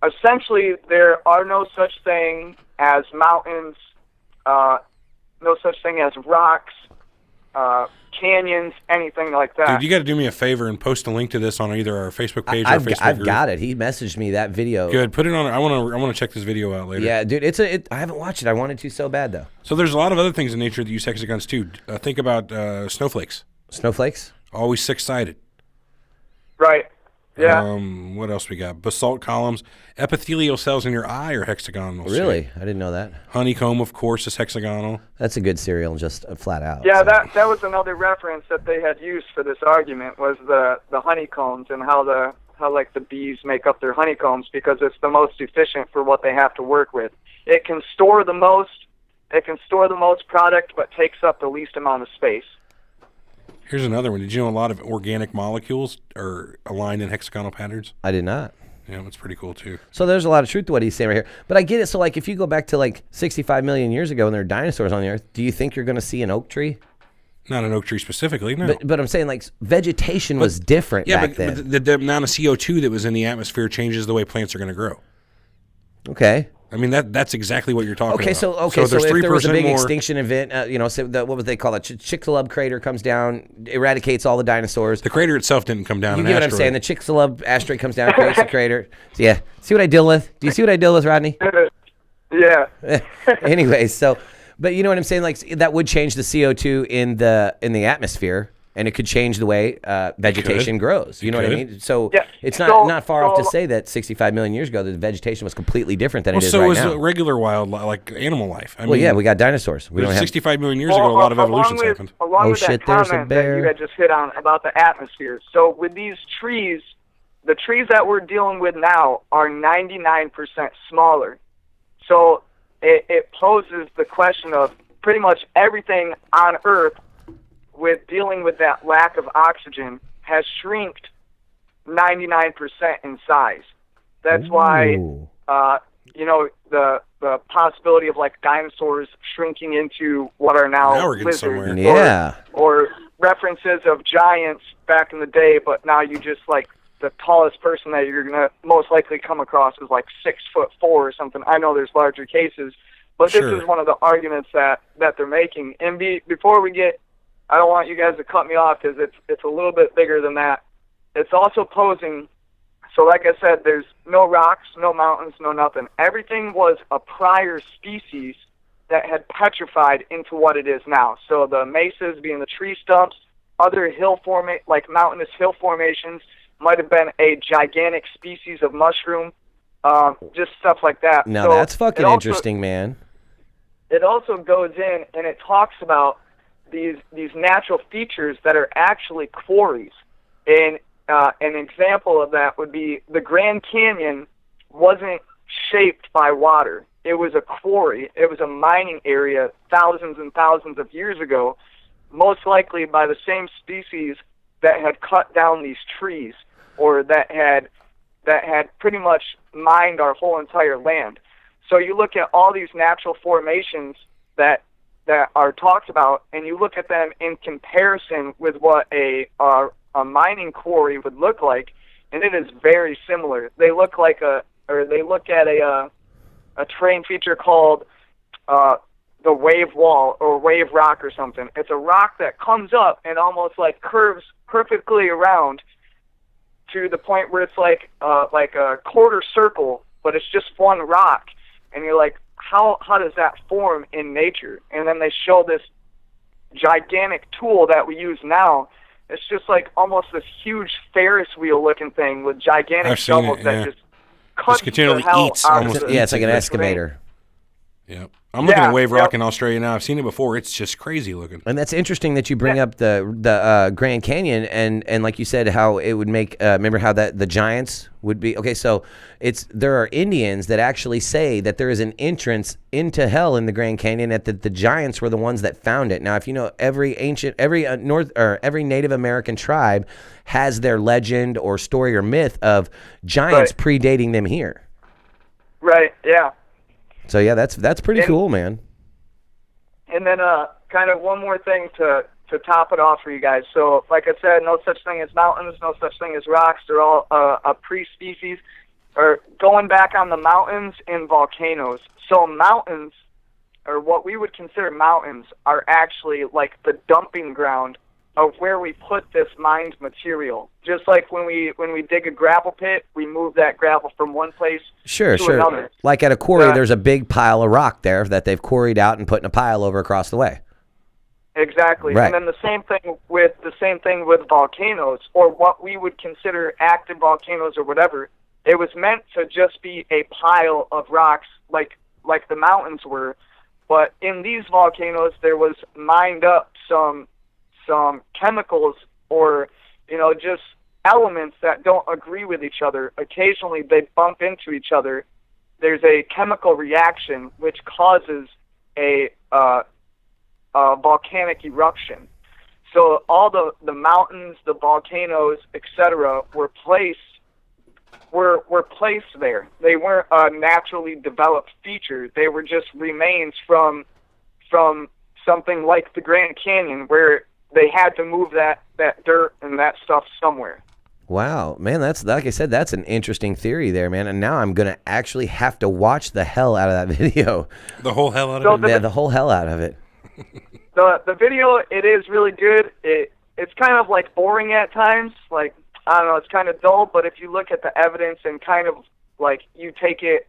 essentially there are no such thing as mountains, no such thing as rocks, canyons, anything like that. Dude, you got to do me a favor and post a link to this on either our Facebook page or our Facebook I've group. got it. He messaged me that video. Good. Put it on. I want to check this video out later. Yeah, dude. I haven't watched it. I wanted to so bad though. So there's a lot of other things in nature that use hexagons too. Think about snowflakes. Snowflakes? Always six-sided. Right. Yeah. What else we got? Basalt columns. Epithelial cells in your eye are hexagonal. Really? I didn't know that. Honeycomb, of course, is hexagonal. That's a good cereal, just flat out. Yeah, so. that was another reference that they had used for this argument was the honeycombs and how like the bees make up their honeycombs because it's the most efficient for what they have to work with. It can store the most product, but takes up the least amount of space. Here's another one. Did you know a lot of organic molecules are aligned in hexagonal patterns? I did not. Yeah, that's pretty cool too. So there's a lot of truth to what he's saying right here. But I get it. So like if you go back to like 65 million years ago when there were dinosaurs on the earth, do you think you're going to see an oak tree? Not an oak tree specifically, no. But I'm saying like vegetation was different back then. But the amount of CO2 that was in the atmosphere changes the way plants are going to grow. Okay. I mean that's exactly what you're talking about. So if there was a big extinction event, so what would they call it? Chicxulub crater comes down, eradicates all the dinosaurs. The crater itself didn't come down. You get what I'm saying? The Chicxulub asteroid comes down, creates a crater. So, yeah. See what I deal with? Do you see what I deal with, Rodney? Yeah. Anyways, but you know what I'm saying? Like that would change the CO2 in the atmosphere. And it could change the way vegetation grows. You know what I mean? So it's not far off to say that 65 million years ago, the vegetation was completely different than it is right now. So is regular wild, like animal life. I mean, yeah, we got dinosaurs. We don't have 65 million years ago, a lot of evolutions happened. Along with that comment that you had just hit on about the atmosphere. So with these trees, the trees that we're dealing with now are 99% smaller. So it poses the question of pretty much everything on Earth with dealing with that lack of oxygen has shrinked 99% in size. That's why, the possibility of like dinosaurs shrinking into what are now lizards, or references of giants back in the day, but now you just like the tallest person that you're gonna most likely come across is like 6'4" or something. I know there's larger cases, but this is one of the arguments that they're making. And before we get, I don't want you guys to cut me off because it's a little bit bigger than that. It's also posing, so like I said, there's no rocks, no mountains, no nothing. Everything was a prior species that had petrified into what it is now. So the mesas being the tree stumps, other like mountainous hill formations might have been a gigantic species of mushroom, just stuff like that. Now that's fucking interesting, man. It also goes in and it talks about these natural features that are actually quarries. And an example of that would be the Grand Canyon wasn't shaped by water. It was a quarry. It was a mining area thousands and thousands of years ago, most likely by the same species that had cut down these trees or that had pretty much mined our whole entire land. So you look at all these natural formations that are talked about, and you look at them in comparison with what a mining quarry would look like, and it is very similar. They look at a terrain feature called the wave wall or wave rock or something. It's a rock that comes up and almost like curves perfectly around to the point where it's like a quarter circle, but it's just one rock, and you're like, how does that form in nature? And then they show this gigantic tool that we use now. It's just like almost this huge Ferris wheel looking thing with gigantic shovels that just cuts continually the hell eats out almost. of the, It's like an excavator. Yeah. I'm looking at Wave Rock in Australia now. I've seen it before. It's just crazy looking. And that's interesting that you bring up the Grand Canyon and like you said, how it would make. Remember how the giants would be? Okay, so there are Indians that actually say that there is an entrance into hell in the Grand Canyon. That the giants were the ones that found it. Now, if you know every Native American tribe has their legend or story or myth of giants predating them here. Right. Yeah. So yeah, that's pretty cool, man. And then kind of one more thing to top it off for you guys. So, like I said, no such thing as mountains, no such thing as rocks. They're all a pre-species. Or going back on the mountains and volcanoes. So mountains, or what we would consider mountains, are actually like the dumping ground of where we put this mined material. Just like when we dig a gravel pit, we move that gravel from one place to another. Like at a quarry, there's a big pile of rock there that they've quarried out and put in a pile over across the way. Exactly. Right. And then the same thing with volcanoes, or what we would consider active volcanoes or whatever. It was meant to just be a pile of rocks like the mountains were, but in these volcanoes there was mined up some chemicals or just elements that don't agree with each other. Occasionally they bump into each other. There's a chemical reaction which causes a volcanic eruption. So all the mountains, the volcanoes, etc. were placed there. They weren't a naturally developed feature. They were just remains from something like the Grand Canyon, where they had to move that dirt and that stuff somewhere. Wow, man, that's, like I said, that's an interesting theory there, man. And now I'm gonna actually have to watch the hell out of that video. The whole hell out of it. Yeah, the whole hell out of it. The video, it is really good. It's kind of like boring at times. Like, I don't know, it's kind of dull, but if you look at the evidence and kind of like you take it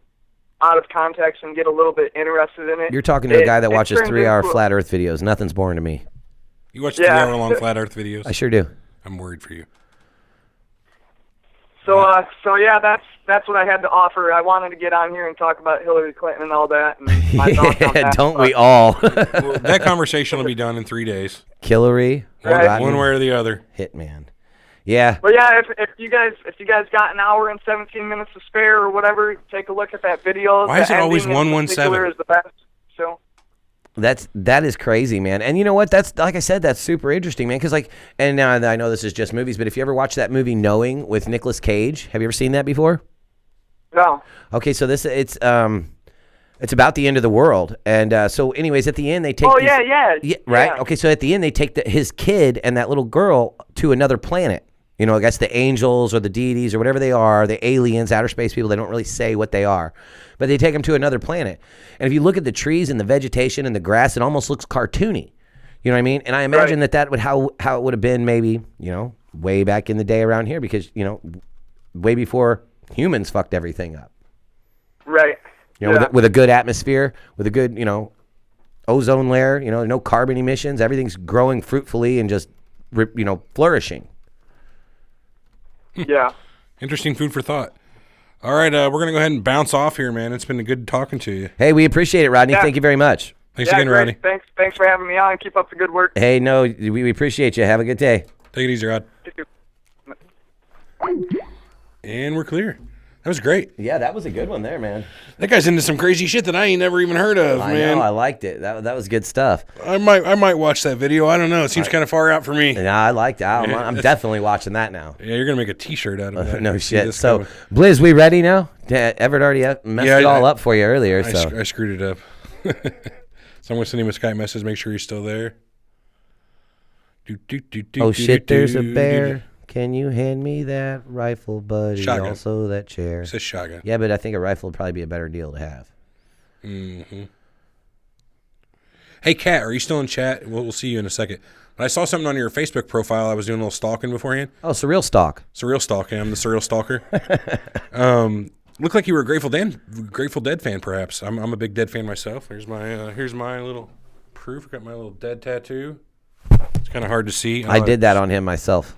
out of context and get a little bit interested in it. You're talking to a guy that watches 3-hour flat Earth videos. Nothing's boring to me. You watch 3-hour-long flat Earth videos? I sure do. I'm worried for you. So yeah, that's what I had to offer. I wanted to get on here and talk about Hillary Clinton and all that. And my thoughts on that. Don't we all? Well, that conversation will be done in 3 days. Hillary, one way or the other. Hitman. Yeah. But yeah, if you guys got an hour and 17 minutes to spare or whatever, take a look at that video. Why is it always 117? Is the best. So. That is crazy, man. And you know what? That's, like I said, that's super interesting, man. Because and now I know this is just movies, but if you ever watch that movie Knowing with Nicolas Cage, have you ever seen that before? No. Okay, so it's about the end of the world, and so anyways, at the end they take. Oh yeah, right. Yeah. Okay, so at the end they take his kid and that little girl to another planet. I guess the angels or the deities or whatever they are, the aliens, outer space people, they don't really say what they are. But they take them to another planet. And if you look at the trees and the vegetation and the grass, it almost looks cartoony. You know what I mean? And I imagine that would how it would have been maybe, way back in the day around here because, way before humans fucked everything up. Right. With a good atmosphere, with a good, ozone layer, no carbon emissions, everything's growing fruitfully and just, flourishing. Yeah. Interesting food for thought. All right, we're going to go ahead and bounce off here, man. It's been good talking to you. Hey, we appreciate it, Rodney. Thank you very much. Thanks again, great. Rodney. Thanks for having me on. Keep up the good work. Hey, no, we appreciate you. Have a good day. Take it easy, Rod. And we're clear. That was great. Yeah, that was a good one there, man. That guy's into some crazy shit that I ain't never even heard of, I man. know, I liked it. That was good stuff. I might watch that video. I don't know. It seems kind of far out for me. Yeah, I liked it. I'm definitely watching that now. Yeah, you're going to make a T-shirt out of that. No shit. So, Blizz, we ready now? Everett already messed it all up for you earlier. I screwed it up. So I'm going to send him a Skype message, make sure he's still there. Oh, shit, there's a bear. Can you hand me that rifle, buddy? Shotgun. Also that chair. It says shotgun. Yeah, but I think a rifle would probably be a better deal to have. Mm-hmm. Hey, Kat, are you still in chat? We'll see you in a second. But I saw something on your Facebook profile. I was doing a little stalking beforehand. Oh, Surreal Stalk. Surreal Stalking. I'm the Surreal Stalker. Looked like you were a Grateful Dead fan, perhaps. I'm a big Dead fan myself. Here's my little proof. Got my little Dead tattoo. It's kind of hard to see. I did that on him myself.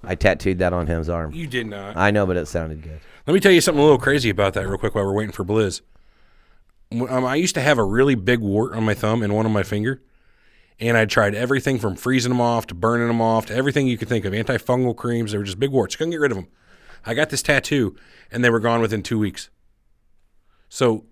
I tattooed that on his arm. You did not. I know, but it sounded good. Let me tell you something a little crazy about that real quick while we're waiting for Blizz. I used to have a really big wart on my thumb and one on my finger, and I tried everything from freezing them off to burning them off to everything you could think of. Antifungal creams. They were just big warts. Couldn't get rid of them. I got this tattoo, and they were gone within 2 weeks. So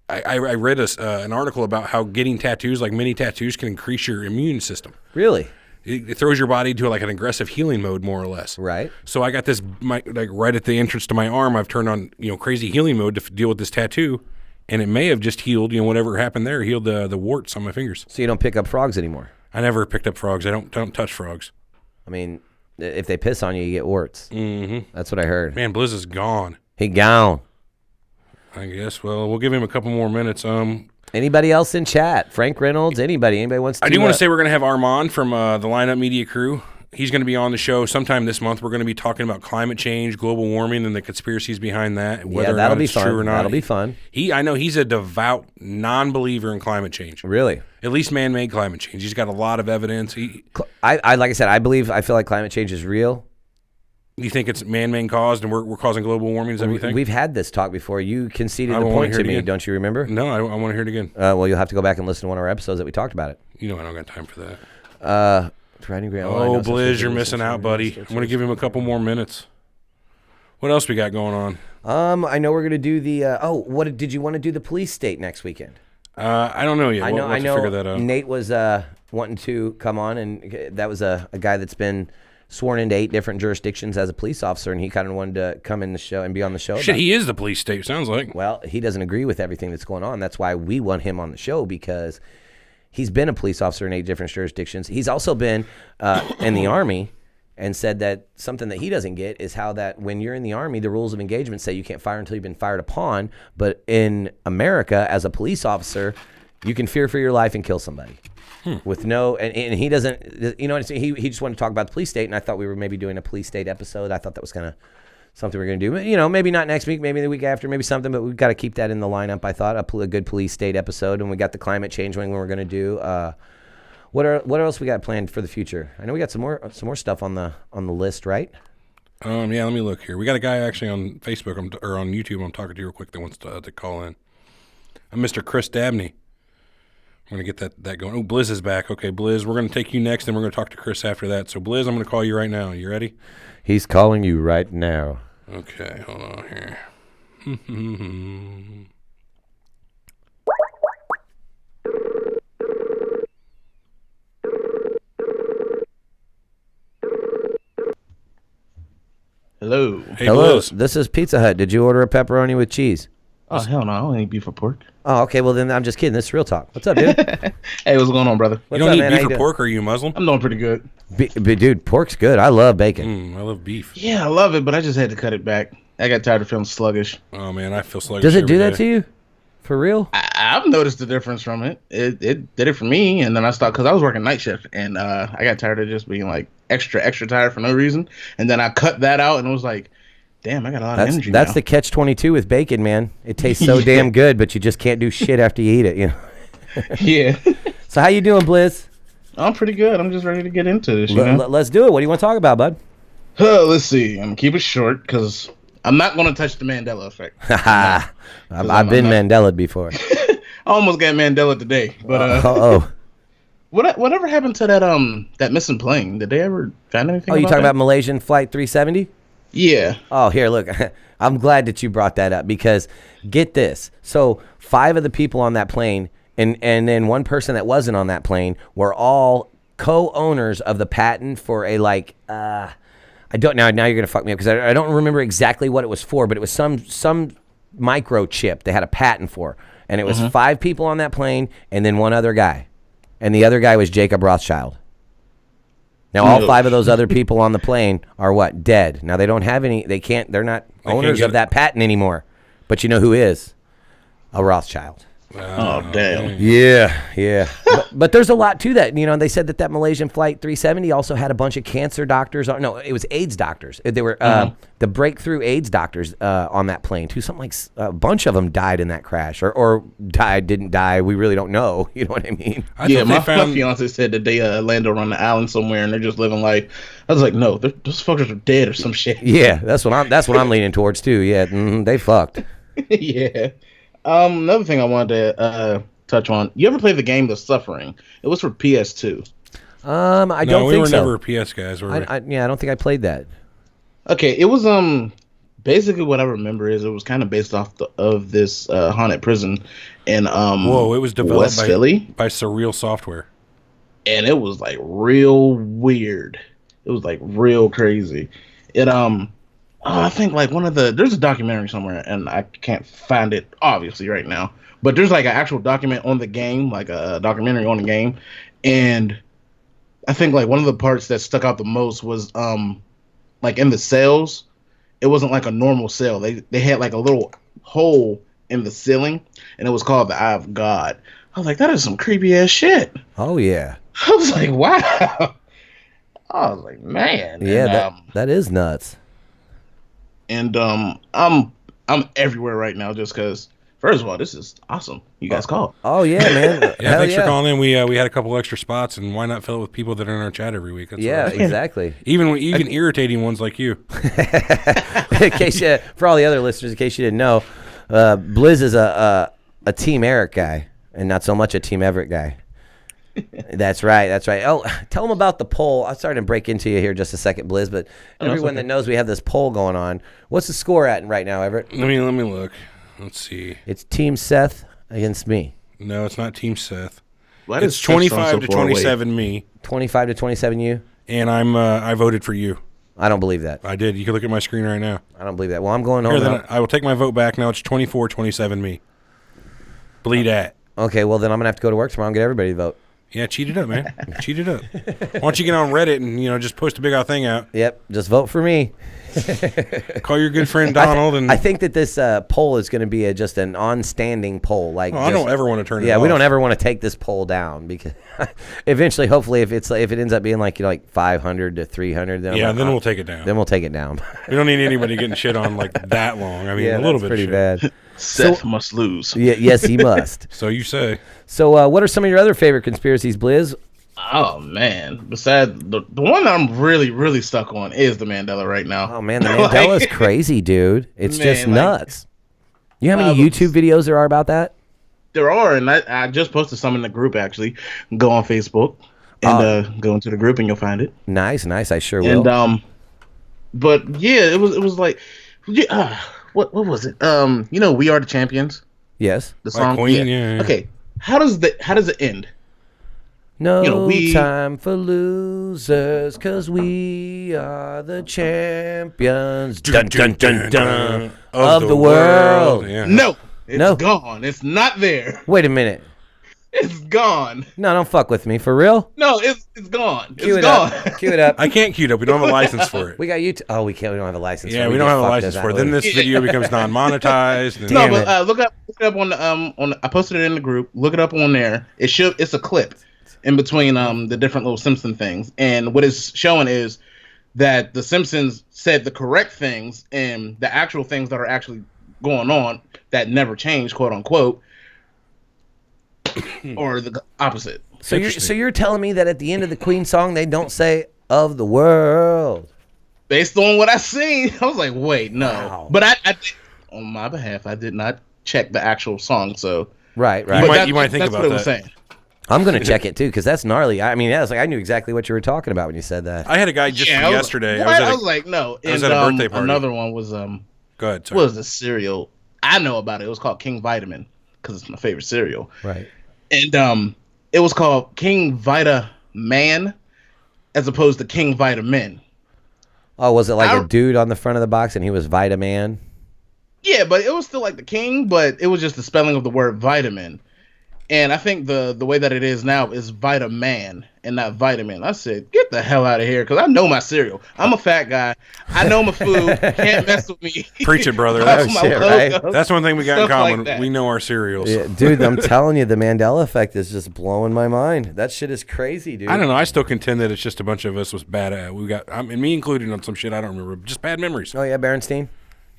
I read an article about how getting tattoos, like mini tattoos, can increase your immune system. Really? It throws your body into like an aggressive healing mode, more or less. Right. So I got this, right at the entrance to my arm, I've turned on, crazy healing mode to deal with this tattoo, and it may have just healed, whatever happened there, healed the warts on my fingers. So you don't pick up frogs anymore? I never picked up frogs. I don't touch frogs. I mean, if they piss on you, you get warts. Mm-hmm. That's what I heard. Man, Blizz is gone. He gone. I guess. Well, we'll give him a couple more minutes. Anybody else in chat? Frank Reynolds? Anybody wants to? I do want to say we're going to have Armand from the Lineup Media crew. He's going to be on the show sometime this month. We're going to be talking about climate change, global warming, and the conspiracies behind that, whether or not it's true or not. That'll be fun. I know he's a devout non-believer in climate change. Really? At least man-made climate change. He's got a lot of evidence. I like I said, I feel like climate change is real. You think it's man-made caused and we're causing global warming? Is that what you think? We've had this talk before. You conceded the point to me, again. Don't you remember? No, I want to hear it again. Well, you'll have to go back and listen to one of our episodes that we talked about it. You know I don't got time for that. Blizz, you're missing out, buddy. I'm going to give him a couple more minutes. What else we got going on? I know we're going to do the. What did you want to do the police state next weekend? I don't know yet. I know. We'll figure that out. Nate was wanting to come on, and that was a guy that's been sworn into 8 different jurisdictions as a police officer, and he kind of wanted to come in the show and be on the show. Shit, he is the police state, sounds like. Well, he doesn't agree with everything that's going on. That's why we want him on the show, because he's been a police officer in 8 different jurisdictions. He's also been in the Army, and said that something that he doesn't get is how that when you're in the Army, the rules of engagement say you can't fire until you've been fired upon. But in America, as a police officer, you can fear for your life and kill somebody. With no, and he doesn't, he just wanted to talk about the police state, and I thought we were maybe doing a police state episode. I thought that was kind of something we're going to do. Maybe not next week, maybe the week after, maybe something, but we've got to keep that in the lineup. I thought a good police state episode, and we got the climate change one we're going to do. What else we got planned for the future? I know we got some more stuff on the list, right? Yeah, let me look here. We got a guy actually on Facebook or on YouTube I'm talking to real quick that wants to call in. I'm Mr. Chris Dabney. I'm going to get that going. Oh, Blizz is back. Okay, Blizz, we're going to take you next, and we're going to talk to Chris after that. So, Blizz, I'm going to call you right now. You ready? He's calling you right now. Okay, hold on here. Hello. Hey, Hello. Blizz. This is Pizza Hut. Did you order a pepperoni with cheese? Oh, hell no. I don't eat beef or pork. Oh, okay. Well, then I'm just kidding. This is Real Talk. What's up, dude? Hey, what's going on, brother? You don't eat beef or pork? Or are you Muslim? I'm doing pretty good. Dude, pork's good. I love bacon. I love beef. Yeah, I love it, but I just had to cut it back. I got tired of feeling sluggish. Oh, man, I feel sluggish. Does it do every that day. to you? For real? I've noticed the difference from it. It did it for me, and then I stopped because I was working night shift, and I got tired of just being like extra tired for no reason. And then I cut that out, and it was like, damn, I got a lot of energy That's now. the catch-22 with bacon, man. It tastes so damn good, but you just can't do shit after you eat it, you know? Yeah. So how you doing, Blizz? I'm pretty good. I'm just ready to get into this, you know? Let's do it. What do you want to talk about, bud? Let's see. I'm going to keep it short because I'm not going to touch the Mandela effect. I've been Mandela before. I almost got Mandela today. But whatever happened to that missing plane? Did they ever find anything? Oh, you talking about Malaysian Flight 370? Yeah. Oh, here, look. I'm glad that you brought that up because get this. So 5 of the people on that plane and then one person that wasn't on that plane were all co-owners of the patent for a I don't now you're going to fuck me up because I don't remember exactly what it was for, but it was some microchip they had a patent for. And it was 5 people on that plane and then one other guy. And the other guy was Jacob Rothschild. Now, all 5 of those other people on the plane are what? Dead. Now, they don't have any, they're not owners of that patent anymore. But you know who is? A Rothschild. Oh, damn. Yeah. but there's a lot to that. You know, they said that Malaysian Flight 370 also had a bunch of cancer doctors. No, it was AIDS doctors. They were the breakthrough AIDS doctors on that plane, too. Something like a bunch of them died in that crash or died, didn't die. We really don't know. You know what I mean? My fiance said that they landed on the island somewhere and they're just living life. I was like, no, those fuckers are dead or some shit. Yeah, that's what I'm leaning towards, too. Yeah, they fucked. Yeah. Another thing I wanted to touch on. You ever play the game The Suffering? It was for PS2. I don't think so. No, we were never PS guys, were we? I don't think I played that. Okay, it was basically what I remember is it was kind of based off of this haunted prison in Whoa, it was developed West Philly by Surreal Software. And it was like real weird. It was like real crazy. It I think like there's a documentary somewhere and I can't find it obviously right now, but there's like an actual document on the game, like a documentary on the game, and I think like one of the parts that stuck out the most was like in the cells, it wasn't like a normal cell. They had like a little hole in the ceiling, and it was called the Eye of God. I was like, that is some creepy ass shit. Oh yeah. I was like, wow. I was like, man. Yeah, And, that is nuts. And I'm everywhere right now just because. First of all, this is awesome. You guys called. Oh yeah, man. Yeah, thanks for calling in. We had a couple extra spots, and why not fill it with people that are in our chat every week? That's Exactly. Even irritating ones like you. In case for all the other listeners, in case you didn't know, Blizz is a Team Eric guy, and not so much a Team Everett guy. That's right. Oh, tell them about the poll. I'm starting to break into you here just a second, Blizz, but everyone that knows we have this poll going on. What's the score at right now, Everett? Let me look. Let's see. It's Team Seth against me. No, it's not Team Seth. It's 25 to 27 me. 25 to 27 you? And I voted for you. I don't believe that. I did. You can look at my screen right now. I don't believe that. Well, I'm going home. Here, then I will take my vote back. Now it's 24-27 me. Bleed at. Okay, well then I'm going to have to go to work tomorrow and get everybody to vote. Yeah, cheat it up, man. Cheat it up. Why don't you get on Reddit and just post a big old thing out? Yep, just vote for me. Call your good friend Donald. I think that this poll is going to be just an on-standing poll. Like, I don't ever want to turn it off. Yeah, we don't ever want to take this poll down because eventually, hopefully, if it ends up being like 500 to 300, then we'll take it down. Then we'll take it down. We don't need anybody getting shit on like that long. I mean, a little bit pretty shit. bad. Seth must lose. Yeah, yes, he must. So you say. So, what are some of your other favorite conspiracies, Blizz? Oh man! Besides the one I'm really, really stuck on is the Mandela right now. Oh man, the Mandela's crazy, dude. It's just nuts. You know how many YouTube videos there are about that? There are, and I just posted some in the group actually. Go on Facebook and go into the group and you'll find it. Nice. I sure will. And but yeah, it was like, what was it? We Are the Champions. Yes. The song. Queen, yeah. Okay. How does it end? No time for losers, 'cause we are the champions. Dun, dun, dun, dun, of the world. Yeah. No, it's gone. It's not there. Wait a minute. It's gone. No, don't fuck with me. For real? No, it's gone. Cue it's it gone. Up. Cue it up. I can't cue it up. We don't have a license for it. We got YouTube. Oh, we can't. We don't have a license. Yeah, we don't have a license for it. Then this video becomes non-monetized. No, but look it up on the I posted it in the group. Look it up on there. It's a clip in between the different little Simpson things, and what it's showing is that the Simpsons said the correct things and the actual things that are actually going on that never changed, quote unquote, or the opposite. So you're telling me that at the end of the Queen song they don't say "of the world"? Based on what I seen, I was like, wait, no. Wow. But I on my behalf, I did not check the actual song. So right. You might think about that. Was saying. I'm gonna check it too because that's gnarly. I mean, I knew exactly what you were talking about when you said that. I had a guy just from yesterday. I was like, no. I was at a birthday party. Another one was Go ahead. Sorry. What was the cereal? I know about it. It was called King Vitamin because it's my favorite cereal. Right. And it was called King Vita Man as opposed to King Vitamin. Oh, was it like a dude on the front of the box and he was Vitaman? Yeah, but it was still like the king, but it was just the spelling of the word vitamin. And I think the way that it is now is Vitaman and not vitamin. I said, get the hell out of here, because I know my cereal. I'm a fat guy. I know my food. Can't mess with me. Preach it, brother. That's one thing we got in common. Like we know our cereals. Yeah, dude, I'm telling you, the Mandela effect is just blowing my mind. That shit is crazy, dude. I don't know. I still contend that it's just a bunch of us was bad at. We got, and me included on some shit I don't remember. Just bad memories. Oh, yeah, Berenstein?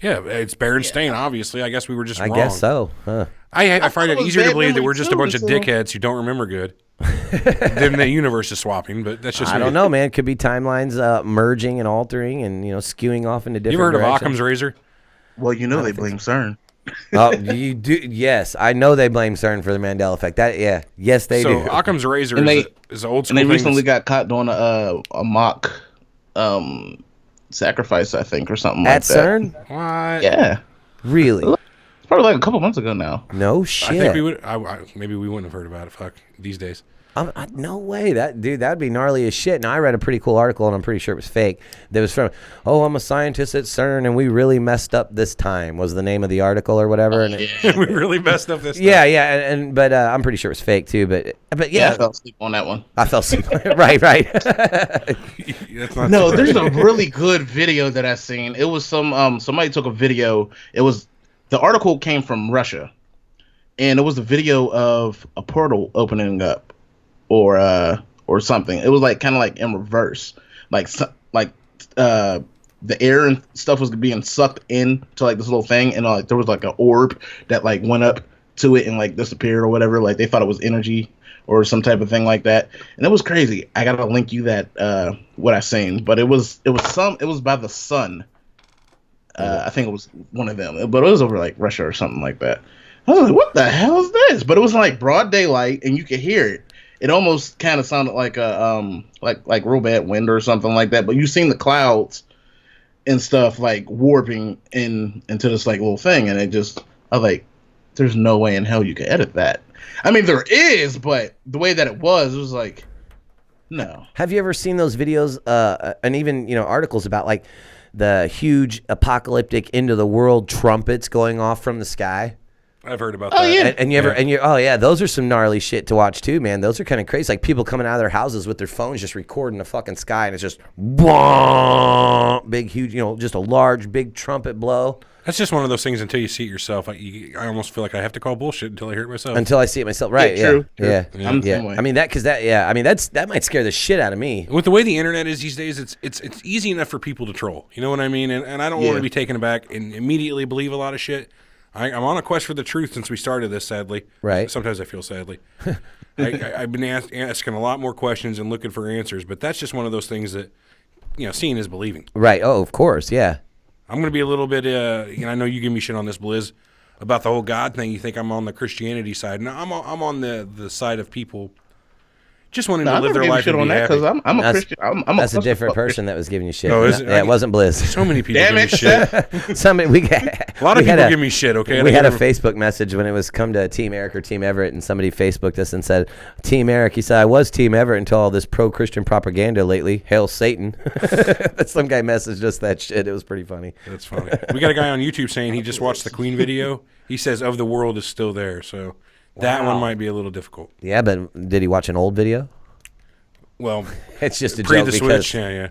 Yeah, it's Berenstain, obviously. I guess we were just wrong. I guess so. Huh. I find it easier to believe that we're just a bunch of dickheads who don't remember good. Then the universe is swapping, but that's just I don't know, man. It could be timelines merging and altering and, skewing off into different You ever heard directions. of Occam's razor? Well, they blame CERN. Oh, you do? Yes, I know they blame CERN for the Mandela effect. Yes, they do. So Occam's razor is an old school thing. And they thing recently got caught doing a mock sacrifice, I think, or something like that. At CERN? What? Yeah. Really? It's probably like a couple months ago now. No shit. I think we would. Maybe we wouldn't have heard about it. Fuck these days. No way. That'd be gnarly as shit. Now, I read a pretty cool article, and I'm pretty sure it was fake. That was from, I'm a scientist at CERN, and we really messed up this time, was the name of the article or whatever. And we really messed up this time. Yeah. But I'm pretty sure it was fake, too. But yeah. I fell asleep on that one. I fell asleep. Right. No, there's a really good video that I seen. It was somebody took a video. The article came from Russia, and it was a video of a portal opening up. Or something. It was like kind of like in reverse, like the air and stuff was being sucked in to like this little thing, and like there was like an orb that like went up to it and like disappeared or whatever. Like they thought it was energy or some type of thing like that, and it was crazy. I gotta link you that what I seen, but it was by the Sun. I think it was one of them, but it was over like Russia or something like that. I was like, what the hell is this? But it was like broad daylight, and you could hear it. It almost kind of sounded like a like real bad wind or something like that. But you seen the clouds and stuff like warping into this like little thing, and I was like, there's no way in hell you could edit that. I mean, there is, but the way that it was like, no. Have you ever seen those videos and even articles about like the huge apocalyptic end of the world trumpets going off from the sky? I've heard about that. Yeah. Those are some gnarly shit to watch too, man. Those are kind of crazy. Like people coming out of their houses with their phones just recording the fucking sky, and it's just big, huge, just a large, big trumpet blow. That's just one of those things until you see it yourself. I almost feel like I have to call bullshit until I hear it myself. Until I see it myself, right? Yeah, true. Yeah. I'm the same way. I mean that might scare the shit out of me. With the way the internet is these days, it's easy enough for people to troll. You know what I mean? And I don't want to be taken aback and immediately believe a lot of shit. I'm on a quest for the truth since we started this, sadly. Right. Sometimes I feel sadly. I've been asking a lot more questions and looking for answers, but that's just one of those things that, seeing is believing. Right. Oh, of course. Yeah. I'm going to be a little bit, I know you give me shit on this, Blizz, about the whole God thing. You think I'm on the Christianity side. No, I'm on the side of people just wanting to live their life and be happy. Because I'm a Christian. That's a different person that was giving you shit. Oh, is it? Yeah, it wasn't Blizz. So many people give me shit. A lot of people give me shit, okay? We had a Facebook message when it was come to Team Eric or Team Everett, and somebody Facebooked us and said, Team Eric, he said, I was Team Everett until all this pro-Christian propaganda lately. Hail Satan. Some guy messaged us that shit. It was pretty funny. That's funny. We got a guy on YouTube saying he just watched the Queen video. He says, Of the World is still there, so... That one might be a little difficult. Yeah, but did he watch an old video? Well, it's just a pre joke the because... Switch, yeah.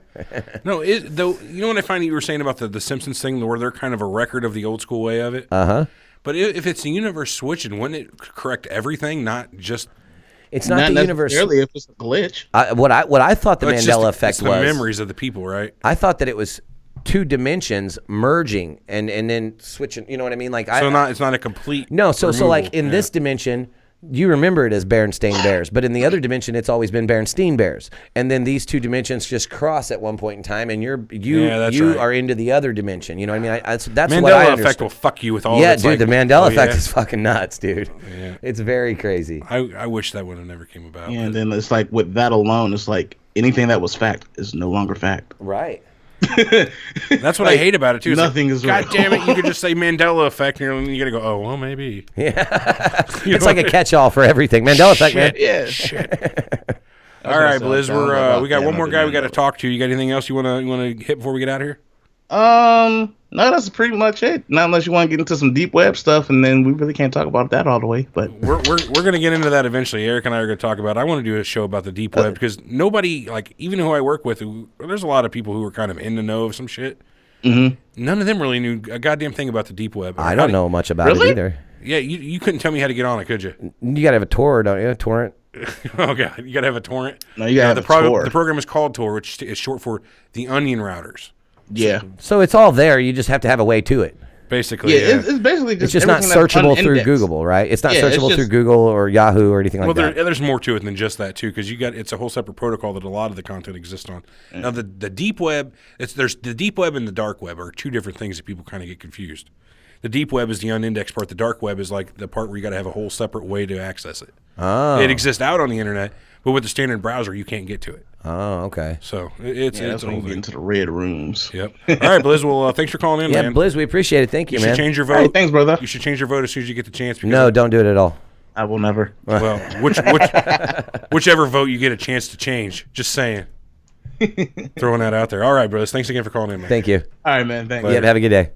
No, though, you know what I find you were saying about the Simpsons thing, where they're kind of a record of the old school way of it? Uh-huh. But if it's the universe switching, wouldn't it correct everything, not just... It's not the universe... Not necessarily if it's a glitch. What I thought the Mandela effect was... the memories of the people, right? I thought that it was... two dimensions merging and then switching, you know what I mean? Like it's not a complete No, so like in this dimension, you remember it as Berenstain Bears, but in the other dimension it's always been Berenstain Bears. And then these two dimensions just cross at one point in time and you are into the other dimension. You know what I mean? That's Mandela what I effect will fuck you with all Yeah, dude, the Mandela effect is fucking nuts, dude. Yeah. It's very crazy. I wish that would have never came about. Yeah, and then it's like with that alone, it's like anything that was fact is no longer fact. Right. That's what I hate about it too. Nothing is God damn it! You could just say Mandela effect, and you gotta go. Oh well, maybe. Yeah, it's like a catch-all for everything. Mandela effect, man. Yeah. Shit. All right, Blizz. We got one more guy we got to talk to. You got anything else you wanna hit before we get out of here? No, that's pretty much it. Not unless you want to get into some deep web stuff, and then we really can't talk about that all the way. But we're gonna get into that eventually. Eric and I are gonna talk about it. I want to do a show about the deep web because nobody, like even who I work with, there's a lot of people who are kind of in the know of some shit. Mm-hmm. None of them really knew a goddamn thing about the deep web. I don't know much about it either. Yeah, you couldn't tell me how to get on it, could you? You gotta have a Tor, don't you? A torrent. Oh god, you gotta have a torrent. No, you gotta have a Tor. The program is called Tor, which is short for the onion routers. Yeah. So it's all there. You just have to have a way to it. Basically, yeah. It's basically just. It's just not searchable through Google, right? It's not searchable through Google or Yahoo or anything like that. Well, there's more to it than just that too, because it's a whole separate protocol that a lot of the content exists on. Yeah. Now, the deep web, there's the deep web and the dark web are two different things that people kind of get confused. The deep web is the unindexed part. The dark web is like the part where you got to have a whole separate way to access it. Oh. It exists out on the internet, but with the standard browser, you can't get to it. Oh, okay. So it's when you get into the red rooms. Yep. All right, Blizz. Well, thanks for calling in, man. Yeah, Blizz, we appreciate it. Thank you, man. You should change your vote. All right, thanks, brother. You should change your vote as soon as you get the chance. No, don't do it at all. I will never. Well, whichever vote you get a chance to change. Just saying. Throwing that out there. All right, brothers. Thanks again for calling in, man. Thank you. All right, man. Thanks. Yeah, have a good day.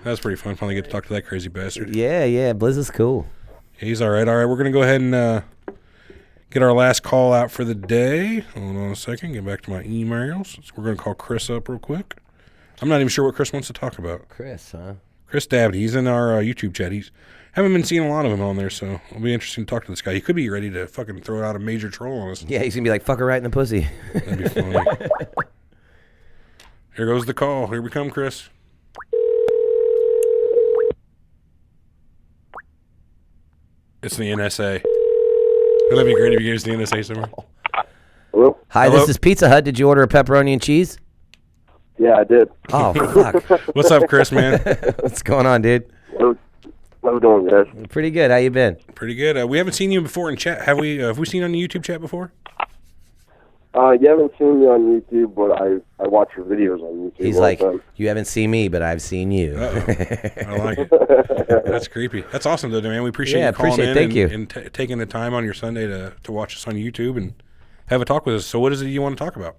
That was pretty fun. Finally get to talk to that crazy bastard. Yeah. Blizz is cool. Yeah, he's all right. All right, we're going to go ahead and get our last call out for the day. Hold on a second. Get back to my emails. So we're going to call Chris up real quick. I'm not even sure what Chris wants to talk about. Chris, huh? Chris Dabney. He's in our YouTube chat. Haven't been seeing a lot of him on there, so it'll be interesting to talk to this guy. He could be ready to fucking throw out a major troll on us. Yeah, he's going to be like, fuck her right in the pussy. That'd be funny. Here goes the call. Here we come, Chris. It's the NSA. Wouldn't that be great if you gave us the NSA somewhere? Hello? Hi, Hello? This is Pizza Hut. Did you order a pepperoni and cheese? Yeah, I did. Oh, fuck. What's up, Chris, man? What's going on, dude? How we doing, guys? Pretty good. How you been? Pretty good. We haven't seen you before in chat. Have we seen you on the YouTube chat before? You haven't seen me on YouTube, but I watch your videos on YouTube. He's all like, the time. you haven't seen me, but I've seen you. I like it. That's creepy. That's awesome, though, man. We appreciate you calling in thank you. and taking the time on your Sunday to watch us on YouTube and have a talk with us. So what is it you want to talk about?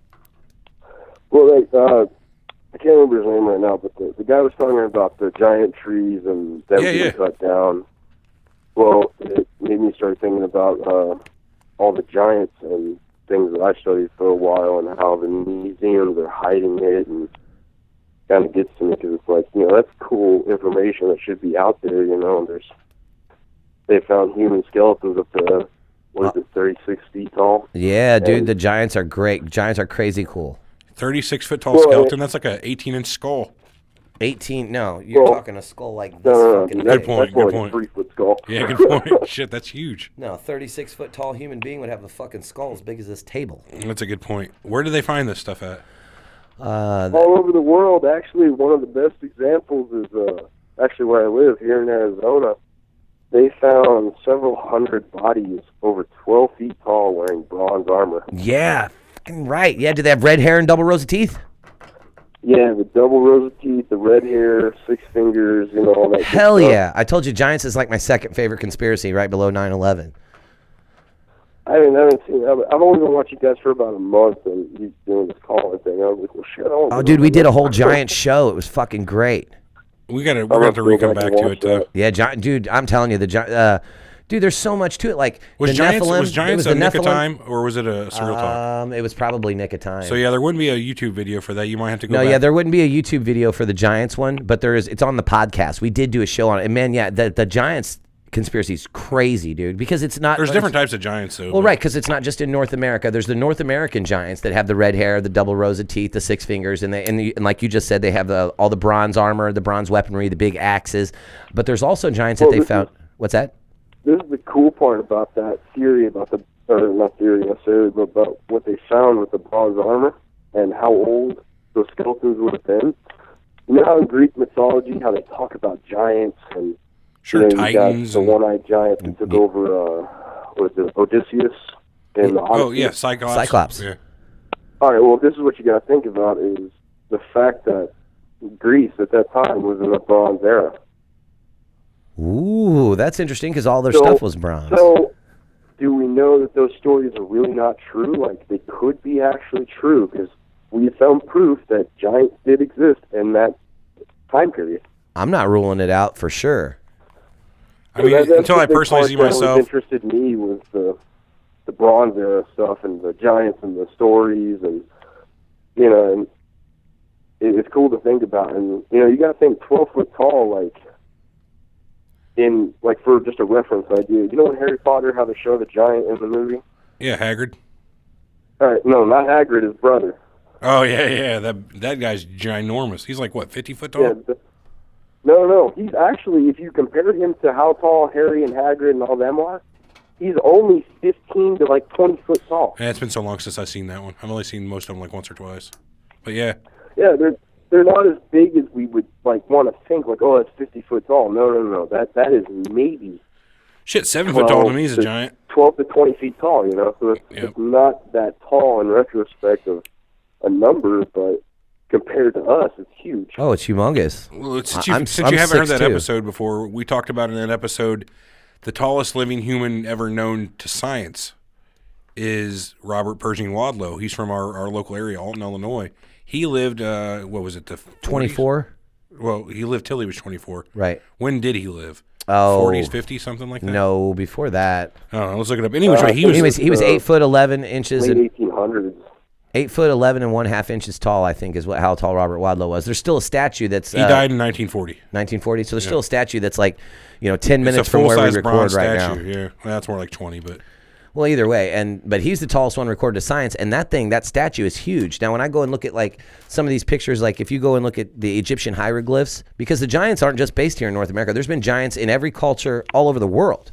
Well, I can't remember his name right now, but the guy was talking about the giant trees and them being cut down. Well, it made me start thinking about all the giants and things that I studied for a while and how the museums are hiding it, and kind of gets to me because it's like, that's cool information that should be out there, and they found human skeletons up to, 36 feet tall. Yeah, dude, the giants are great. Giants are crazy cool. 36-foot tall skeleton, that's like a 18-inch skull. 18, no, you're talking a skull like this fucking big. Good point, good like point. A 3-foot skull. Yeah, good point. Shit, that's huge. No, 36-foot tall human being would have a fucking skull as big as this table. That's a good point. Where do they find this stuff at? All over the world. Actually, one of the best examples is actually where I live, here in Arizona. They found several hundred bodies over 12 feet tall wearing bronze armor. Yeah, fucking right. Yeah, do they have red hair and double rows of teeth? Yeah, the double rows of teeth, the red hair, 6 fingers, all that. Hell good stuff. yeah. I told you Giants is like my second favorite conspiracy, right below 9/11. I haven't seen. I've only been watching you guys for about a month, and you doing this calling thing. I was like, well, shit. Oh, dude, we did a whole Giant show. It was fucking great. We're gonna have to come back to it, though. Yeah, dude, I'm telling you, dude, there's so much to it. Like was the Giants Nephilim, a Nick of Time, or was it a Surreal Talk? It was probably Nick of Time. So yeah, there wouldn't be a YouTube video for that. You might have to go back. Yeah, there wouldn't be a YouTube video for the Giants one, but it's on the podcast. We did do a show on it. And man, yeah, the Giants conspiracy is crazy, dude, because it's not. There's different types of giants, though. Well, right, because it's not just in North America. There's the North American giants that have the red hair, the double rows of teeth, the 6 fingers, and like you just said, they have all the bronze armor, the bronze weaponry, the big axes. But there's also giants that they found. What's that? This is the cool part about that theory about not theory necessarily, but about what they found with the bronze armor and how old those skeletons would have been. You know how in Greek mythology, how they talk about giants and Titans, the one-eyed giant that took over, Odysseus and the Odyssey? Cyclops. Yeah. All right, well, this is what you got to think about is the fact that Greece at that time was in the Bronze Era. Ooh, that's interesting because all their stuff was bronze. So, do we know that those stories are really not true? Like, they could be actually true because we found proof that giants did exist in that time period. I'm not ruling it out for sure. I mean, until I personally see myself. What interested me was the Bronze Era stuff and the giants and the stories, and and it's cool to think about. And you got to think 12 foot tall, for just a reference idea. You know in Harry Potter how they show the giant in the movie? Yeah, Hagrid. All right, no, not Hagrid, his brother. Oh yeah, that guy's ginormous. He's like what, 50 foot tall? Yeah. No. He's actually, if you compare him to how tall Harry and Hagrid and all them are, he's only 15 to 20 foot tall. Yeah, it's been so long since I've seen that one. I've only seen most of them once or twice. But yeah. Yeah, they're not as big as we would want to think. That's 50 foot tall. No. That is maybe. Shit, 7 foot tall to me is a giant. 12 to 20 feet tall. So it's not that tall in retrospect of a number, but compared to us, it's huge. Oh, it's humongous. Well, since you haven't heard that episode before, we talked about in that episode The tallest living human ever known to science is Robert Pershing Wadlow. He's from our local area, Alton, Illinois. He lived, what was it, the 24? Well, he lived till he was 24. Right. When did he live? Oh, 40s, 50s, something like that? No, before that. Oh, let's look it up. Anyway, he was 8 foot 11 inches. Late 1800s. 8 foot 11 and 1/2 inches tall, I think, is how tall Robert Wadlow was. There's still a statue that's... He died in 1940. 1940. So there's still a statue that's like, 10 minutes from where we record right now. Yeah, well, that's more like 20, but... Well, either way, but he's the tallest one recorded to science, and that statue is huge. Now, when I go and look at like some of these pictures, like if you go and look at the Egyptian hieroglyphs, because the giants aren't just based here in North America. There's been giants in every culture all over the world.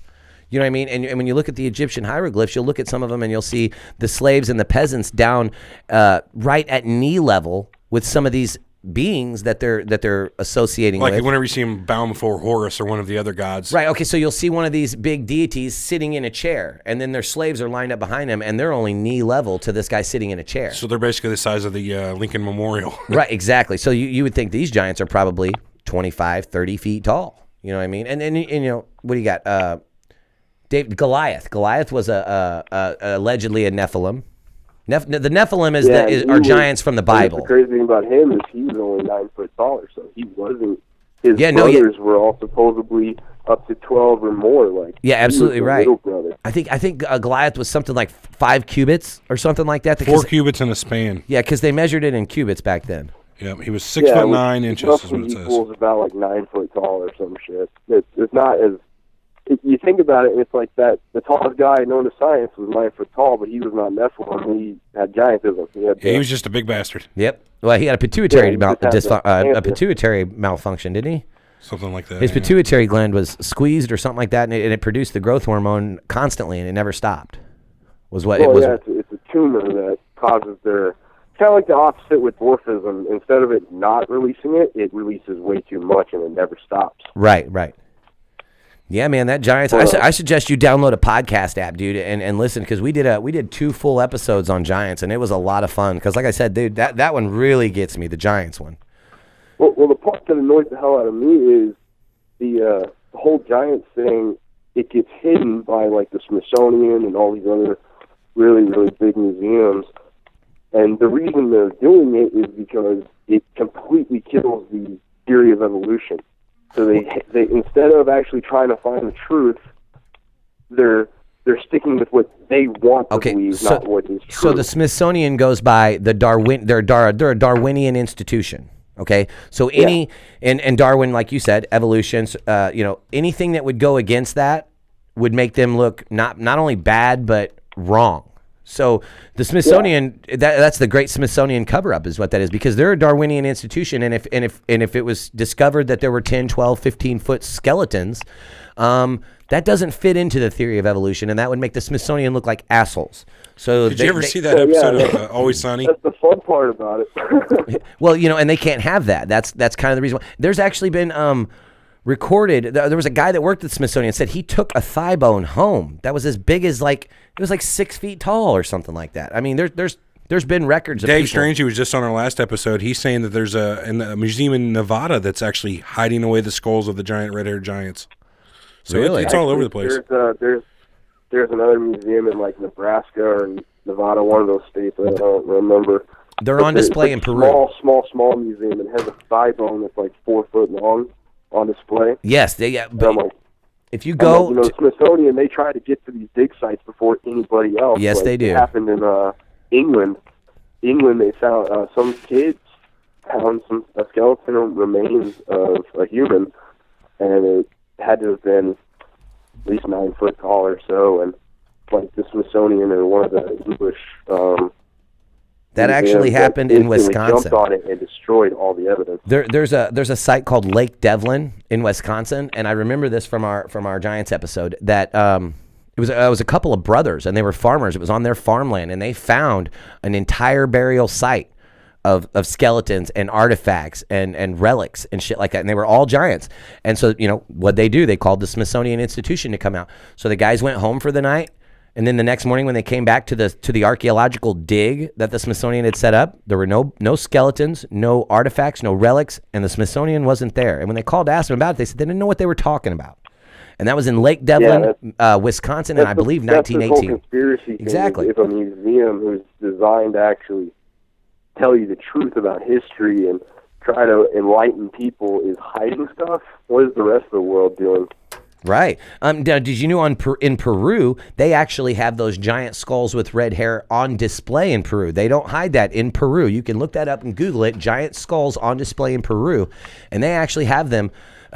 You know what I mean? And when you look at the Egyptian hieroglyphs, you'll look at some of them and you'll see the slaves and the peasants down right at knee level with some of these beings that they're associating with. Like whenever you see them bowing before Horus or one of the other gods. Right, okay, so you'll see one of these big deities sitting in a chair, and then their slaves are lined up behind him, and they're only knee level to this guy sitting in a chair. So they're basically the size of the Lincoln Memorial. Right, exactly. So you would think these giants are probably 25, 30 feet tall. You know what I mean? And what do you got? Goliath. Goliath was allegedly a Nephilim. The Nephilim are giants from the Bible. The crazy thing about him is he was only 9 foot taller, so he wasn't. His brothers were all supposedly up to 12 or more. Like absolutely right. Little brother. I think Goliath was something like 5 cubits or something like that. 4 cubits in a span. Yeah, because they measured it in cubits back then. Yeah, he was 6 foot 9 inches. Is what it says. Equals about like 9 foot tall or some shit. It's not as. You think about it, and it's like that. The tallest guy known to science was 9 foot tall, but he was not Nephilim. He had giantism. He was just a big bastard. Yep. Well, he had a pituitary pituitary malfunction, didn't he? Something like that. His pituitary gland was squeezed or something like that, and it produced the growth hormone constantly, and it never stopped. Was what it was. Yeah, it's a tumor that causes their. Kind of like the opposite with dwarfism. Instead of it not releasing it, it releases way too much, and it never stops. Right. Yeah, man, that Giants. I suggest you download a podcast app, dude, and listen, because we did 2 full episodes on Giants, and it was a lot of fun. Because, like I said, dude, that one really gets me, the Giants one. Well, the part that annoys the hell out of me is the whole Giants thing. It gets hidden by like the Smithsonian and all these other really, really big museums, and the reason they're doing it is because it completely kills the theory of evolution. So they instead of actually trying to find the truth, they're sticking with what they want to believe, not what is true. So the Smithsonian goes by the they're a Darwinian institution. Okay, so and Darwin, like you said, evolution. Anything that would go against that would make them look not only bad but wrong. So the Smithsonian, that's the Great Smithsonian cover-up is what that is, because they're a Darwinian institution, and if it was discovered that there were 10, 12, 15-foot skeletons, that doesn't fit into the theory of evolution, and that would make the Smithsonian look like assholes. So did you ever see that episode of Always Sunny? That's the fun part about it. Well, and they can't have that. That's kind of the reason why. There's actually been recorded. There was a guy that worked at the Smithsonian said he took a thigh bone home that was as big as it was like 6 feet tall or something like that. I mean, there's been records of Dave people. Strange, who was just on our last episode, he's saying that there's a museum in Nevada that's actually hiding away the skulls of the giant red-haired giants. So really? It's all over the place. There's another museum in like Nebraska or Nevada, one of those states. I don't remember. They're on display in Peru. Small museum, and has a thigh bone that's like 4 foot long on display. Yes, but if you go, the Smithsonian, they try to get to these dig sites before anybody else. Yes, they do. It happened in England. They found some kids found a skeleton remains of a human, and it had to have been at least 9 foot tall or so. And like the Smithsonian or one of the English. That actually happened in Wisconsin. Jumped on it and destroyed all the evidence. There's a site called Lake Devlin in Wisconsin, and I remember this from our Giants episode that it was a couple of brothers, and they were farmers. It was on their farmland, and they found an entire burial site of skeletons and artifacts and relics and shit like that, and they were all giants. And so what they do, they called the Smithsonian Institution to come out. So the guys went home for the night. And then the next morning, when they came back to the archaeological dig that the Smithsonian had set up, there were no skeletons, no artifacts, no relics, and the Smithsonian wasn't there. And when they called to ask them about it, they said they didn't know what they were talking about. And that was in Lake Devlin, Wisconsin, and I believe 1918. That's the whole conspiracy exactly. thing. If a museum who's designed to actually tell you the truth about history and try to enlighten people is hiding stuff, what is the rest of the world doing? Right. Did you know in Peru, they actually have those giant skulls with red hair on display in Peru. They don't hide that in Peru. You can look that up and Google it, giant skulls on display in Peru. And they actually have them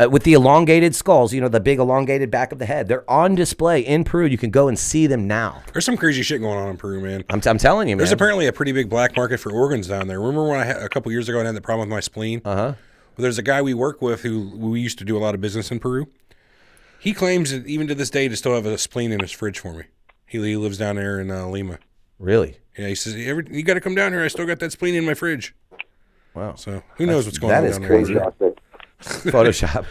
with the elongated skulls, the big elongated back of the head. They're on display in Peru. You can go and see them now. There's some crazy shit going on in Peru, man. I'm telling you, man. There's apparently a pretty big black market for organs down there. Remember when a couple years ago I had the problem with my spleen? Uh-huh. Well, there's a guy we work with who we used to do a lot of business in Peru. He claims that even to this day to still have a spleen in his fridge for me. He lives down there in Lima. Really? Yeah, he says, you got to come down here. I still got that spleen in my fridge. Wow. So who knows what's going on down crazy. there. Photoshop.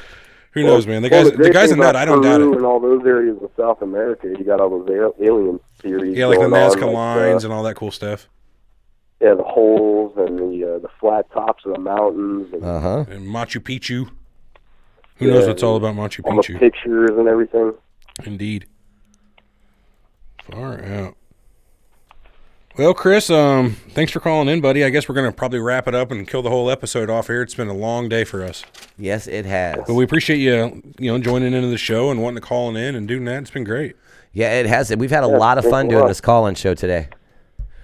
Who knows, man? The guy's a nut. I don't doubt it. In all those areas of South America, you got all those alien theories. Yeah, like the Nazca lines and all that cool stuff. Yeah, the holes and the flat tops of the mountains. And, and Machu Picchu. Who knows what's all about Machu Picchu? All the pictures and everything. Indeed. Far out. Well, Chris, thanks for calling in, buddy. I guess we're going to probably wrap it up and kill the whole episode off here. It's been a long day for us. Yes, it has. But we appreciate you, joining into the show and wanting to call in and doing that. It's been great. Yeah, it has. We've had a lot of fun doing this call-in show today.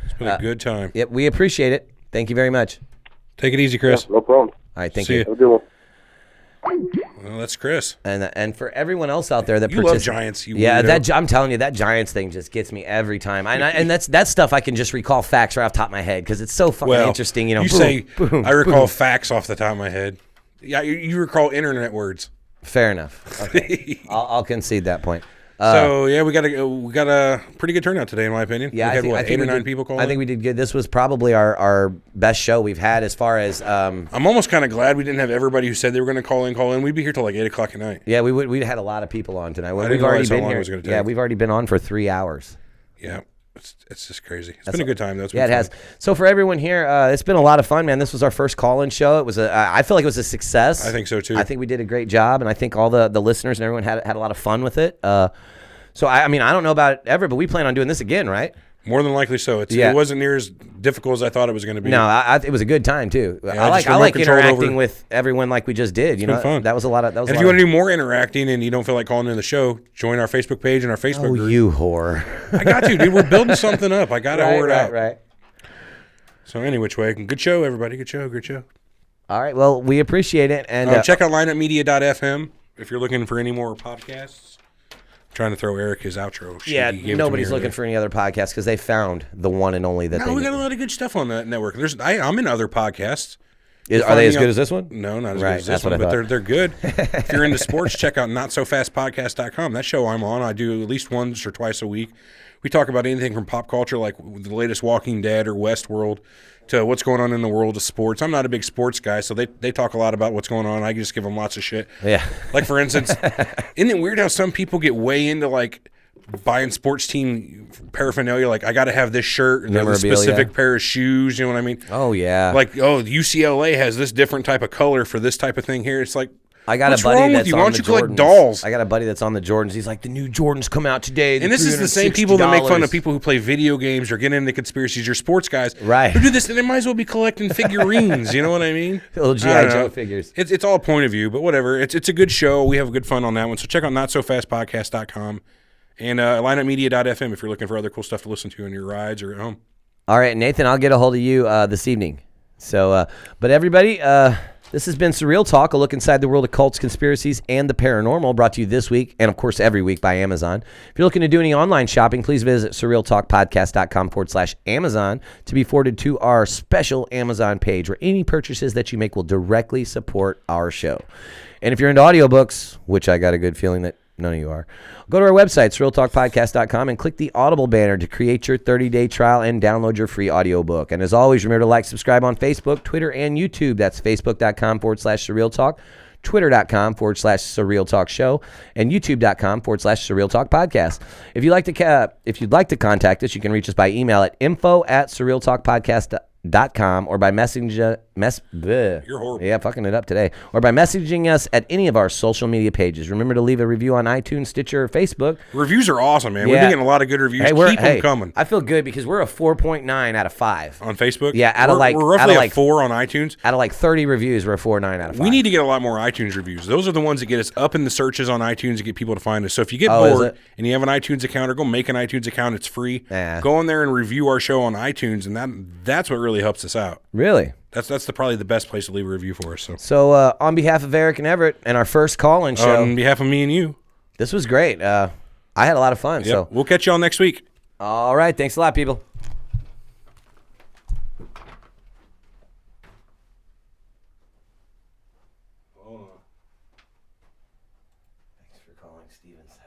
It's been a good time. Yep, we appreciate it. Thank you very much. Take it easy, Chris. Yeah, no problem. All right, thank See you. Have a good one. Well, that's Chris. And for everyone else out there that you love Giants, I'm telling you, that Giants thing just gets me every time. And that's stuff I can just recall facts right off the top of my head because it's so fucking interesting. You say I recall facts off the top of my head. Yeah, you recall internet words. Fair enough. Okay. I'll concede that point. So yeah, we got a pretty good turnout today, in my opinion. Yeah, we had 8 or 9 people calling. I think we did good. This was probably our best show we've had as far as. I'm almost kind of glad we didn't have everybody who said they were going to call in. We'd be here till like 8 o'clock at night. Yeah, we'd had a lot of people on tonight. We've already been here. Yeah, we've already been on for 3 hours. Yeah. It's just crazy. It's been a good time, though. It has. So for everyone here, it's been a lot of fun, man. This was our first call-in show. It was I feel like it was a success. I think so too. I think we did a great job, and I think all the listeners and everyone had a lot of fun with it. So I don't know about it ever, but we plan on doing this again, right? More than likely so. It wasn't near as difficult as I thought it was going to be. No, it was a good time too. Yeah, I like interacting with everyone like we just did. It's been fun. That was a lot of. And if you want to do more interacting and you don't feel like calling in the show, join our Facebook page and our Facebook group. Oh, you whore! I got you, dude. We're building something up. I got to word out. Right. So any which way, good show, everybody. Good show. All right. Well, we appreciate it, and check out lineupmedia.fm if you're looking for any more podcasts. Trying to throw Eric his outro. Yeah, nobody's looking for any other podcasts because they found the one and only that they we got a lot of good stuff on that network. I'm in other podcasts. Are they as good as this one? No, not as good as this one, but they're good. If you're into sports, check out notsofastpodcast.com. That show I'm on, I do at least once or twice a week. We talk about anything from pop culture, like the latest Walking Dead or Westworld, to what's going on in the world of sports. I'm not a big sports guy, so they talk a lot about what's going on. I just give them lots of shit. Yeah. Like, for instance, isn't it weird how some people get way into, like, buying sports team paraphernalia? Like, I got to have this shirt and a specific pair of shoes. You know what I mean? Oh, yeah. Like, UCLA has this different type of color for this type of thing here. It's like, I got a buddy that's on the Jordans. Why don't you collect dolls? I got a buddy that's on the Jordans. He's like, the new Jordans come out today. And this is the same people that make fun of people who play video games or get into conspiracies or sports guys. Right. Who do this, and they might as well be collecting figurines. You know what I mean? Little G.I. Joe figures. It's all a point of view, but whatever. It's a good show. We have good fun on that one. So check out notsofastpodcast.com and lineupmedia.fm if you're looking for other cool stuff to listen to on your rides or at home. All right, Nathan, I'll get a hold of you this evening. So, but everybody, this has been Surreal Talk, a look inside the world of cults, conspiracies, and the paranormal, brought to you this week and, of course, every week by Amazon. If you're looking to do any online shopping, please visit surrealtalkpodcast.com/Amazon to be forwarded to our special Amazon page where any purchases that you make will directly support our show. And if you're into audiobooks, which I got a good feeling that none of you are, go to our website, surrealtalkpodcast.com, and click the Audible banner to create your 30-day trial and download your free audiobook. And as always, remember to like, subscribe on Facebook, Twitter, and YouTube. That's facebook.com/surrealtalk, twitter.com/surrealtalkshow, and youtube.com/surrealtalkpodcast. If you'd like to contact us, you can reach us by email at info@surrealtalkpodcast.com. surrealtalk.com or by You're horrible. Yeah, fucking it up today. Or by messaging us at any of our social media pages. Remember to leave a review on iTunes, Stitcher, or Facebook. Reviews are awesome, man. Yeah. We've been getting a lot of good reviews. Keep them coming. I feel good because we're a 4.9 out of 5. On Facebook? Yeah, we're roughly a 4 on iTunes. Out of like 30 reviews, we're a 4.9 out of 5. We need to get a lot more iTunes reviews. Those are the ones that get us up in the searches on iTunes to get people to find us. So if you get bored and you have an iTunes account, or go make an iTunes account, it's free. Yeah. Go in there and review our show on iTunes, and that's what really helps us out. Really? That's probably the best place to leave a review for us. So on behalf of Eric and Everett and our first call-in show. On behalf of me and you. This was great. I had a lot of fun. Yep. So we'll catch you all next week. All right. Thanks a lot, people. Thanks for calling Steve and Seth.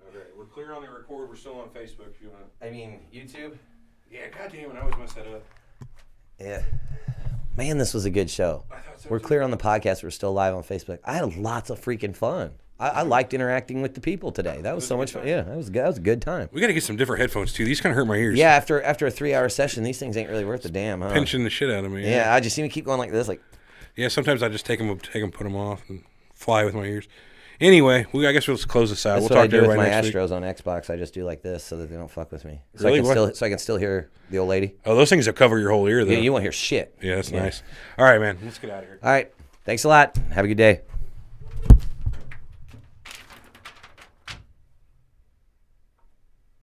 Okay, we're clear on the record. We're still on Facebook if you want. I mean, YouTube? Yeah, goddamn it, I always mess that up. Yeah. Man, this was a good show. We're clear on the podcast. We're still live on Facebook. I had lots of freaking fun. I liked interacting with the people today. That was so much fun. Yeah, that was a good time. We got to get some different headphones too. These kind of hurt my ears. Yeah, after a 3-hour session, these things ain't really worth a damn, huh? Pinching the shit out of me. Yeah, I just seem to keep going like this. Yeah, sometimes I just take them, put them off, and fly with my ears. Anyway, I guess we'll just close this out. That's we'll what talk I do to with my next Astros week. on Xbox. I just do like this so that they don't fuck with me. So Really? I can still hear the old lady. Oh, those things that cover your whole ear, though. Yeah, you won't hear shit. Yeah, that's nice. All right, man. Let's get out of here. All right. Thanks a lot. Have a good day.